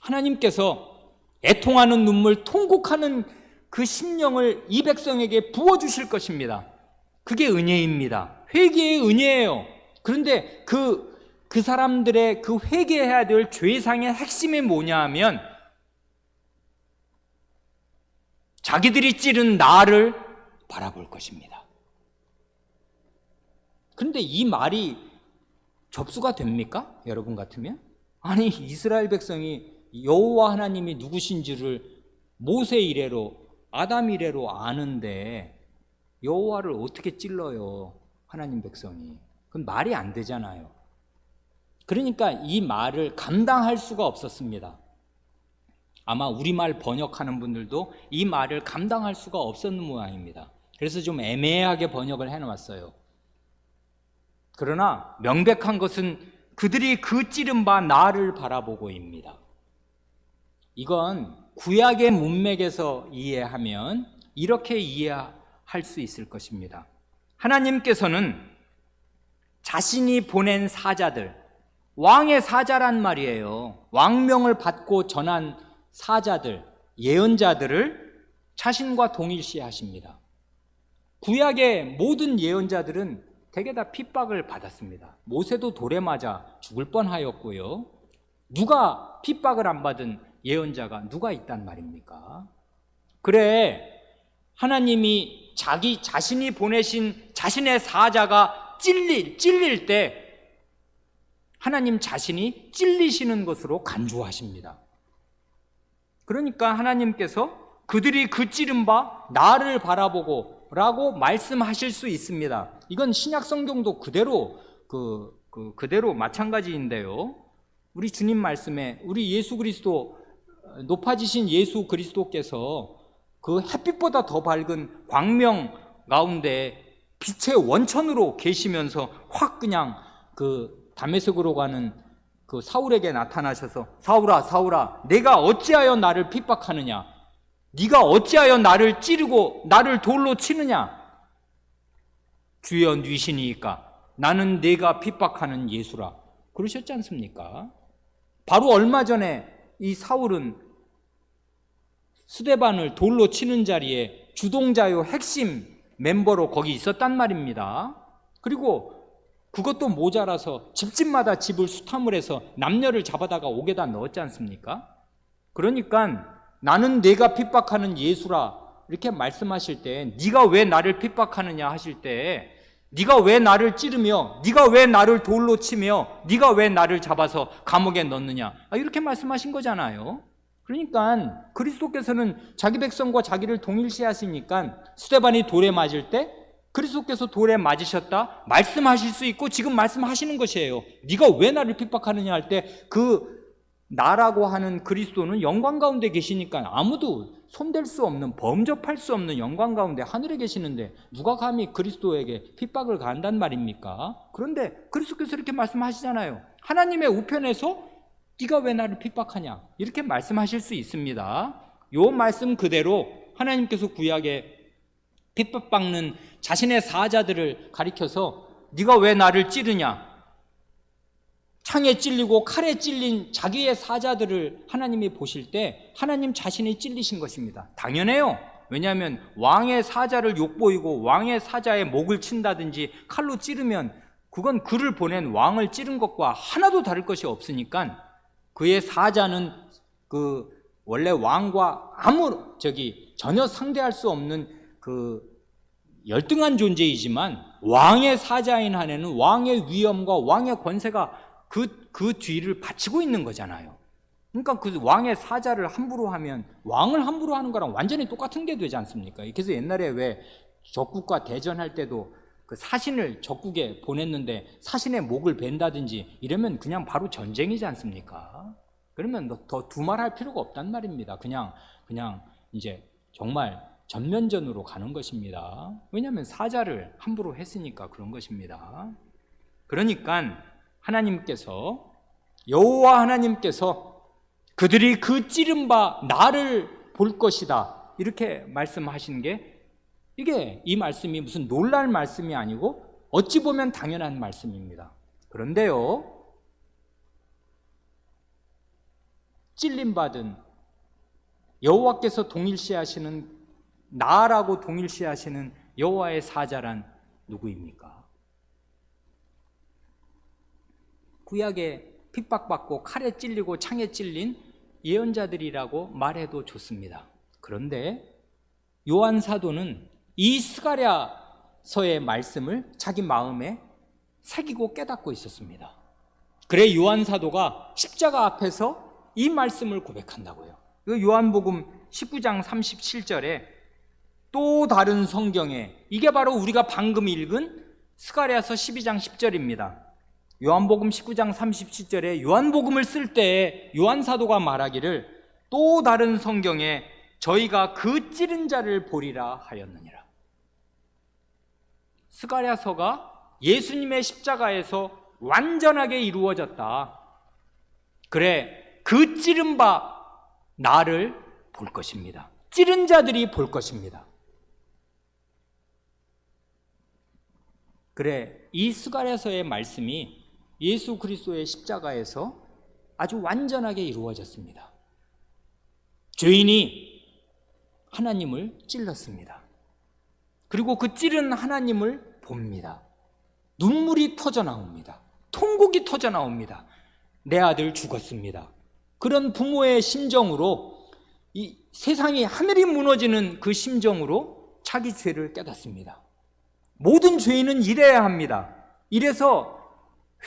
하나님께서 애통하는 눈물, 통곡하는 그 심령을 이 백성에게 부어주실 것입니다. 그게 은혜입니다. 회개의 은혜예요. 그런데 그 사람들의 그 회개해야 될 죄상의 핵심이 뭐냐 하면 자기들이 찌른 나를 바라볼 것입니다. 그런데 이 말이 접수가 됩니까? 여러분 같으면? 아니, 이스라엘 백성이 여호와 하나님이 누구신지를 모세 이래로 아담 이래로 아는데 여호와를 어떻게 찔러요? 하나님 백성이. 그건 말이 안 되잖아요. 그러니까 이 말을 감당할 수가 없었습니다. 아마 우리말 번역하는 분들도 이 말을 감당할 수가 없었는 모양입니다. 그래서 좀 애매하게 번역을 해놨어요. 그러나 명백한 것은 그들이 그 찌른 바 나를 바라보고입니다. 이건 구약의 문맥에서 이해하면 이렇게 이해할 수 있을 것입니다. 하나님께서는 자신이 보낸 사자들, 왕의 사자란 말이에요. 왕명을 받고 전한 사자들, 예언자들을 자신과 동일시 하십니다. 구약의 모든 예언자들은 대개 다 핍박을 받았습니다. 모세도 돌에 맞아 죽을 뻔하였고요. 누가 핍박을 안 받은 예언자가 누가 있단 말입니까? 그래, 하나님이 자신이 보내신 자신의 사자가 찔릴 때 하나님 자신이 찔리시는 것으로 간주하십니다. 그러니까 하나님께서 그들이 그 찌른 바 나를 바라보고 라고 말씀하실 수 있습니다. 이건 신약 성경도 그대로 그대로 마찬가지인데요. 우리 주님 말씀에 우리 예수 그리스도, 높아지신 예수 그리스도께서 그 햇빛보다 더 밝은 광명 가운데 빛의 원천으로 계시면서 확 그냥 그 다메섹으로 가는 그 사울에게 나타나셔서 사울아 사울아 내가 어찌하여 나를 핍박하느냐, 네가 어찌하여 나를 찌르고 나를 돌로 치느냐, 주여 뉘시니이까 나는 네가 핍박하는 예수라 그러셨지 않습니까? 바로 얼마 전에 이 사울은 스데반을 돌로 치는 자리에 주동자요 핵심 멤버로 거기 있었단 말입니다. 그리고 그것도 모자라서 집집마다 집을 수탐을 해서 남녀를 잡아다가 옥에다 넣었지 않습니까? 그러니까 나는 네가 핍박하는 예수라 이렇게 말씀하실 때, 네가 왜 나를 핍박하느냐 하실 때, 네가 왜 나를 찌르며 네가 왜 나를 돌로 치며 네가 왜 나를 잡아서 감옥에 넣느냐 이렇게 말씀하신 거잖아요. 그러니까 그리스도께서는 자기 백성과 자기를 동일시하시니까 스데반이 돌에 맞을 때 그리스도께서 돌에 맞으셨다 말씀하실 수 있고 지금 말씀하시는 것이에요. 네가 왜 나를 핍박하느냐 할 때 그 나라고 하는 그리스도는 영광 가운데 계시니까 아무도 손댈 수 없는, 범접할 수 없는 영광 가운데 하늘에 계시는데 누가 감히 그리스도에게 핍박을 가한단 말입니까? 그런데 그리스도께서 이렇게 말씀하시잖아요. 하나님의 우편에서 네가 왜 나를 핍박하냐 이렇게 말씀하실 수 있습니다. 요 말씀 그대로 하나님께서 구약에 핍박받는 자신의 사자들을 가리켜서 네가 왜 나를 찌르냐, 창에 찔리고 칼에 찔린 자기의 사자들을 하나님이 보실 때 하나님 자신이 찔리신 것입니다. 당연해요. 왜냐하면 왕의 사자를 욕보이고 왕의 사자의 목을 친다든지 칼로 찌르면 그건 그를 보낸 왕을 찌른 것과 하나도 다를 것이 없으니까 그의 사자는 그 원래 왕과 전혀 상대할 수 없는 그 열등한 존재이지만 왕의 사자인 한에는 왕의 위엄과 왕의 권세가 그 뒤를 바치고 있는 거잖아요. 그러니까 그 왕의 사자를 함부로 하면 왕을 함부로 하는 거랑 완전히 똑같은 게 되지 않습니까? 그래서 옛날에 왜 적국과 대전할 때도 그 사신을 적국에 보냈는데 사신의 목을 벤다든지 이러면 그냥 바로 전쟁이지 않습니까? 그러면 더 두말할 필요가 없단 말입니다. 그냥 이제 정말 전면전으로 가는 것입니다. 왜냐하면 사자를 함부로 했으니까 그런 것입니다. 그러니까 하나님께서, 여호와 하나님께서 그들이 그 찌른 바 나를 볼 것이다 이렇게 말씀하신 게, 이게 이 말씀이 무슨 놀랄 말씀이 아니고 어찌 보면 당연한 말씀입니다. 그런데요, 찔림받은 여호와께서 동일시하시는, 나라고 동일시하시는 여호와의 사자란 누구입니까? 구약에 핍박받고 칼에 찔리고 창에 찔린 예언자들이라고 말해도 좋습니다. 그런데 요한 사도는 이 스가랴서의 말씀을 자기 마음에 새기고 깨닫고 있었습니다. 그래 요한 사도가 십자가 앞에서 이 말씀을 고백한다고요. 요한복음 19장 37절에 또 다른 성경에, 이게 바로 우리가 방금 읽은 스가랴서 12장 10절입니다. 요한복음 19장 37절에 요한복음을 쓸 때 요한 사도가 말하기를 또 다른 성경에 저희가 그 찌른 자를 보리라 하였느니라. 스가랴서가 예수님의 십자가에서 완전하게 이루어졌다. 그래, 그 찌른 바 나를 볼 것입니다. 찌른 자들이 볼 것입니다. 그래, 이 스가랴서의 말씀이 예수 그리스도의 십자가에서 아주 완전하게 이루어졌습니다. 죄인이 하나님을 찔렀습니다. 그리고 그 찌른 하나님을 봅니다. 눈물이 터져 나옵니다. 통곡이 터져 나옵니다. 내 아들 죽었습니다. 그런 부모의 심정으로, 이 세상이 하늘이 무너지는 그 심정으로 자기 죄를 깨닫습니다. 모든 죄인은 이래야 합니다. 이래서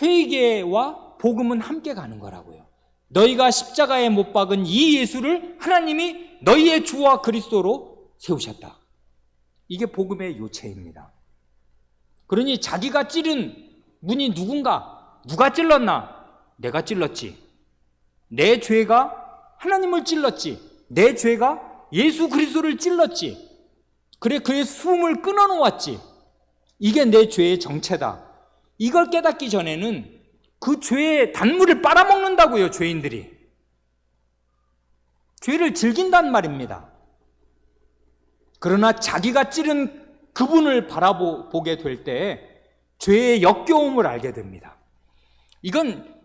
회개와 복음은 함께 가는 거라고요. 너희가 십자가에 못 박은 이 예수를 하나님이 너희의 주와 그리스도로 세우셨다. 이게 복음의 요체입니다. 그러니 자기가 찌른 분이 누군가, 누가 찔렀나? 내가 찔렀지. 내 죄가 하나님을 찔렀지. 내 죄가 예수 그리스도를 찔렀지. 그래, 그의 숨을 끊어놓았지. 이게 내 죄의 정체다. 이걸 깨닫기 전에는 그 죄의 단물을 빨아먹는다고요, 죄인들이. 죄를 즐긴단 말입니다. 그러나 자기가 찌른 그분을 바라보게 될 때 죄의 역겨움을 알게 됩니다. 이건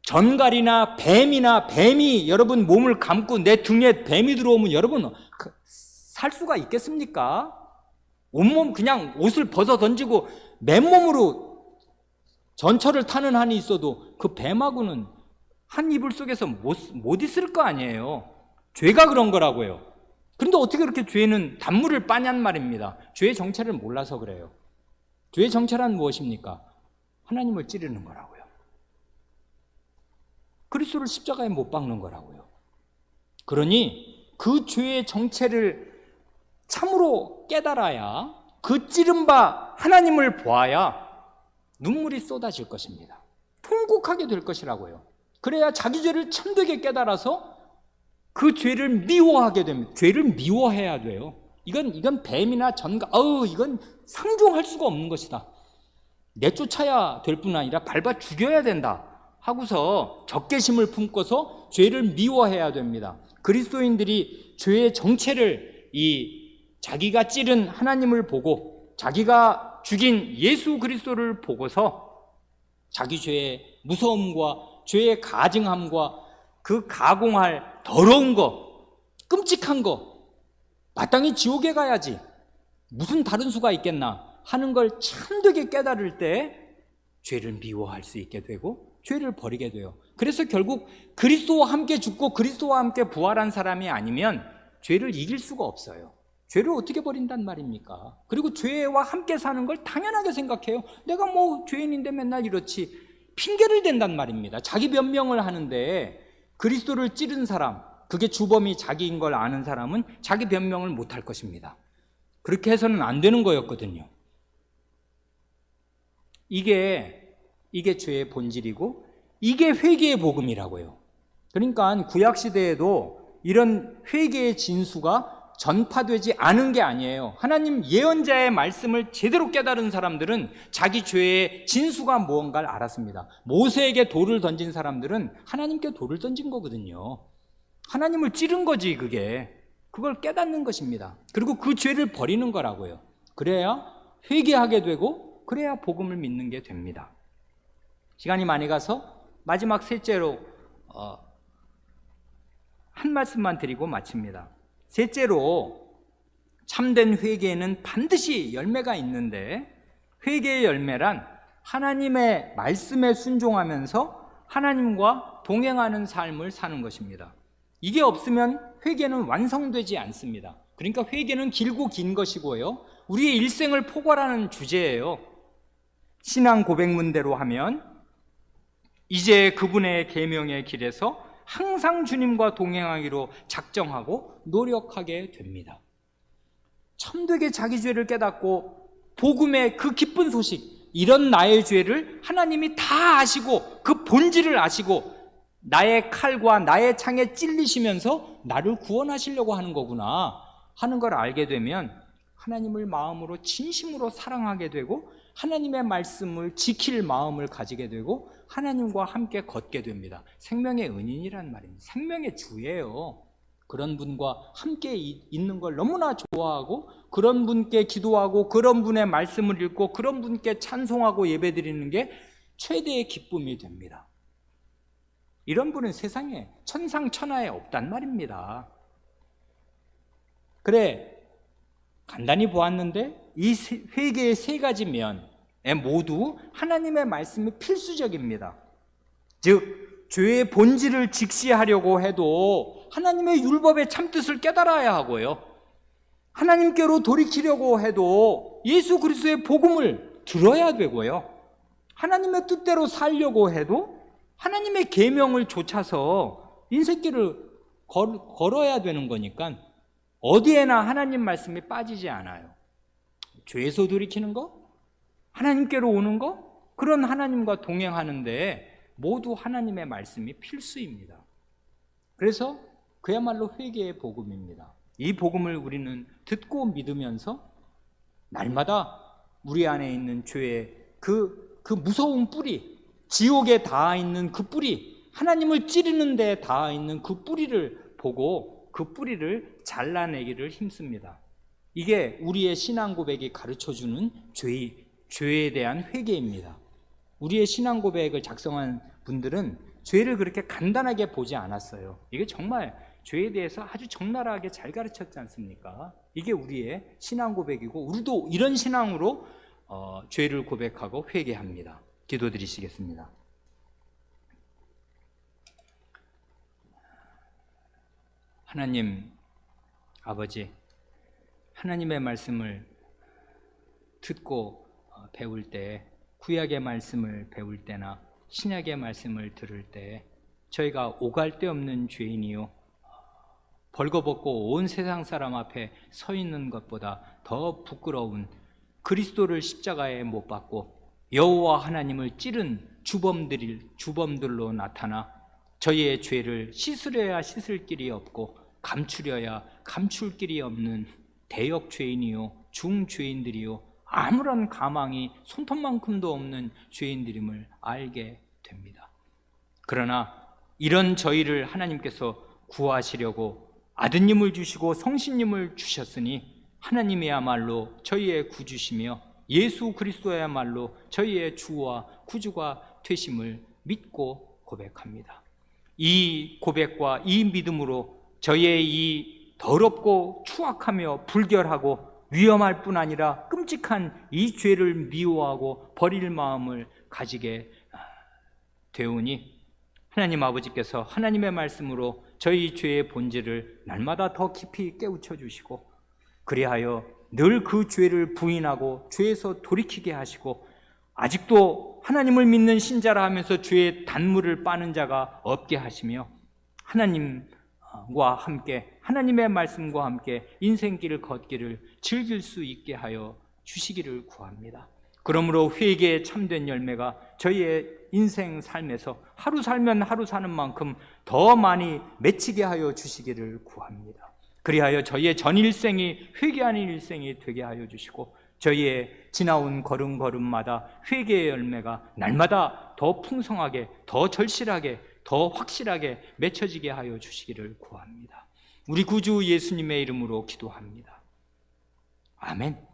전갈이나 뱀이 여러분 몸을 감고 내 등에 뱀이 들어오면 여러분 살 수가 있겠습니까? 온몸 그냥 옷을 벗어 던지고 맨몸으로 전철을 타는 한이 있어도 그 뱀하고는 한 이불 속에서 못 있을 거 아니에요. 죄가 그런 거라고요. 그런데 어떻게 그렇게 죄는 단물을 빠냔 말입니다. 죄의 정체를 몰라서 그래요. 죄의 정체란 무엇입니까? 하나님을 찌르는 거라고요. 그리스도를 십자가에 못 박는 거라고요. 그러니 그 죄의 정체를 참으로 깨달아야, 그 찌른 바 하나님을 보아야 눈물이 쏟아질 것입니다. 통곡하게 될 것이라고요. 그래야 자기 죄를 참되게 깨달아서 그 죄를 미워하게 됩니다. 죄를 미워해야 돼요. 이건 뱀이나 전가, 이건 상종할 수가 없는 것이다. 내쫓아야 될 뿐 아니라 밟아 죽여야 된다 하고서 적개심을 품고서 죄를 미워해야 됩니다. 그리스도인들이 죄의 정체를, 자기가 찌른 하나님을 보고 자기가 죽인 예수 그리스도를 보고서 자기 죄의 무서움과 죄의 가증함과 그 가공할 더러운 거, 끔찍한 거, 마땅히 지옥에 가야지, 무슨 다른 수가 있겠나 하는 걸 참되게 깨달을 때 죄를 미워할 수 있게 되고 죄를 버리게 돼요. 그래서 결국 그리스도와 함께 죽고 그리스도와 함께 부활한 사람이 아니면 죄를 이길 수가 없어요. 죄를 어떻게 버린단 말입니까? 그리고 죄와 함께 사는 걸 당연하게 생각해요. 내가 뭐 죄인인데 맨날 이렇지, 핑계를 댄단 말입니다. 자기 변명을 하는데 그리스도를 찌른 사람, 그게 주범이 자기인 걸 아는 사람은 자기 변명을 못할 것입니다. 그렇게 해서는 안 되는 거였거든요. 이게 죄의 본질이고 이게 회개의 복음이라고요. 그러니까 구약시대에도 이런 회개의 진수가 전파되지 않은 게 아니에요. 하나님 예언자의 말씀을 제대로 깨달은 사람들은 자기 죄의 진수가 무언가를 알았습니다. 모세에게 돌을 던진 사람들은 하나님께 돌을 던진 거거든요. 하나님을 찌른 거지 그걸 깨닫는 것입니다. 그리고 그 죄를 버리는 거라고요. 그래야 회개하게 되고 그래야 복음을 믿는 게 됩니다. 시간이 많이 가서 마지막 셋째로 한 말씀만 드리고 마칩니다. 셋째로, 참된 회개에는 반드시 열매가 있는데, 회개의 열매란 하나님의 말씀에 순종하면서 하나님과 동행하는 삶을 사는 것입니다. 이게 없으면 회개는 완성되지 않습니다. 그러니까 회개는 길고 긴 것이고요, 우리의 일생을 포괄하는 주제예요. 신앙 고백문대로 하면 이제 그분의 계명의 길에서 항상 주님과 동행하기로 작정하고 노력하게 됩니다. 참되게 자기 죄를 깨닫고 복음의 그 기쁜 소식, 이런 나의 죄를 하나님이 다 아시고 그 본질을 아시고 나의 칼과 나의 창에 찔리시면서 나를 구원하시려고 하는 거구나 하는 걸 알게 되면 하나님을 마음으로 진심으로 사랑하게 되고 하나님의 말씀을 지킬 마음을 가지게 되고 하나님과 함께 걷게 됩니다. 생명의 은인이란 말입니다. 생명의 주예요. 그런 분과 함께 있는 걸 너무나 좋아하고 그런 분께 기도하고 그런 분의 말씀을 읽고 그런 분께 찬송하고 예배드리는 게 최대의 기쁨이 됩니다. 이런 분은 세상에 천상천하에 없단 말입니다. 그래, 간단히 보았는데 이 회개의 세 가지 면에 모두 하나님의 말씀이 필수적입니다. 즉 죄의 본질을 직시하려고 해도 하나님의 율법의 참뜻을 깨달아야 하고요, 하나님께로 돌이키려고 해도 예수 그리스도의 복음을 들어야 되고요, 하나님의 뜻대로 살려고 해도 하나님의 계명을 좇아서 인생길을 걸어야 되는 거니까 어디에나 하나님 말씀이 빠지지 않아요. 죄에서 돌이키는 거, 하나님께로 오는 거, 그런 하나님과 동행하는데 모두 하나님의 말씀이 필수입니다. 그래서 그야말로 회개의 복음입니다. 이 복음을 우리는 듣고 믿으면서 날마다 우리 안에 있는 죄의 그 무서운 뿌리, 지옥에 닿아 있는 그 뿌리, 하나님을 찌르는 데 닿아 있는 그 뿌리를 보고 그 뿌리를 잘라내기를 힘씁니다. 이게 우리의 신앙 고백이 가르쳐주는 죄에 대한 회개입니다. 우리의 신앙 고백을 작성한 분들은 죄를 그렇게 간단하게 보지 않았어요. 이게 정말 죄에 대해서 아주 적나라하게 잘 가르쳤지 않습니까? 이게 우리의 신앙 고백이고 우리도 이런 신앙으로 죄를 고백하고 회개합니다. 기도드리시겠습니다. 하나님 아버지, 하나님의 말씀을 듣고 배울 때, 구약의 말씀을 배울 때나 신약의 말씀을 들을 때 저희가 오갈 데 없는 죄인이요, 벌거벗고 온 세상 사람 앞에 서 있는 것보다 더 부끄러운 그리스도를 십자가에 못 박고 여호와 하나님을 찌른 주범들로 나타나 저희의 죄를 씻으려야 씻을 길이 없고 감추려야 감출 길이 없는 대역 죄인이요, 중죄인들이요, 아무런 가망이 손톱만큼도 없는 죄인들임을 알게 됩니다. 그러나 이런 저희를 하나님께서 구하시려고 아드님을 주시고 성신님을 주셨으니 하나님이야말로 저희의 구주시며 예수 그리스도야말로 저희의 주와 구주가 되심을 믿고 고백합니다. 이 고백과 이 믿음으로 저희의 이 더럽고 추악하며 불결하고 위험할 뿐 아니라 끔찍한 이 죄를 미워하고 버릴 마음을 가지게 되오니 하나님 아버지께서 하나님의 말씀으로 저희 죄의 본질을 날마다 더 깊이 깨우쳐 주시고 그리하여 늘 그 죄를 부인하고 죄에서 돌이키게 하시고 아직도 하나님을 믿는 신자라 하면서 죄의 단물을 빠는 자가 없게 하시며 하나님과 함께 하나님의 말씀과 함께 인생길을 걷기를 즐길 수 있게 하여 주시기를 구합니다. 그러므로 회개의 참된 열매가 저희의 인생 삶에서 하루 살면 하루 사는 만큼 더 많이 맺히게 하여 주시기를 구합니다. 그리하여 저희의 전 일생이 회개하는 일생이 되게 하여 주시고 저희의 지나온 걸음걸음마다 회개의 열매가 날마다 더 풍성하게, 더 절실하게, 더 확실하게 맺혀지게 하여 주시기를 구합니다. 우리 구주 예수님의 이름으로 기도합니다. 아멘.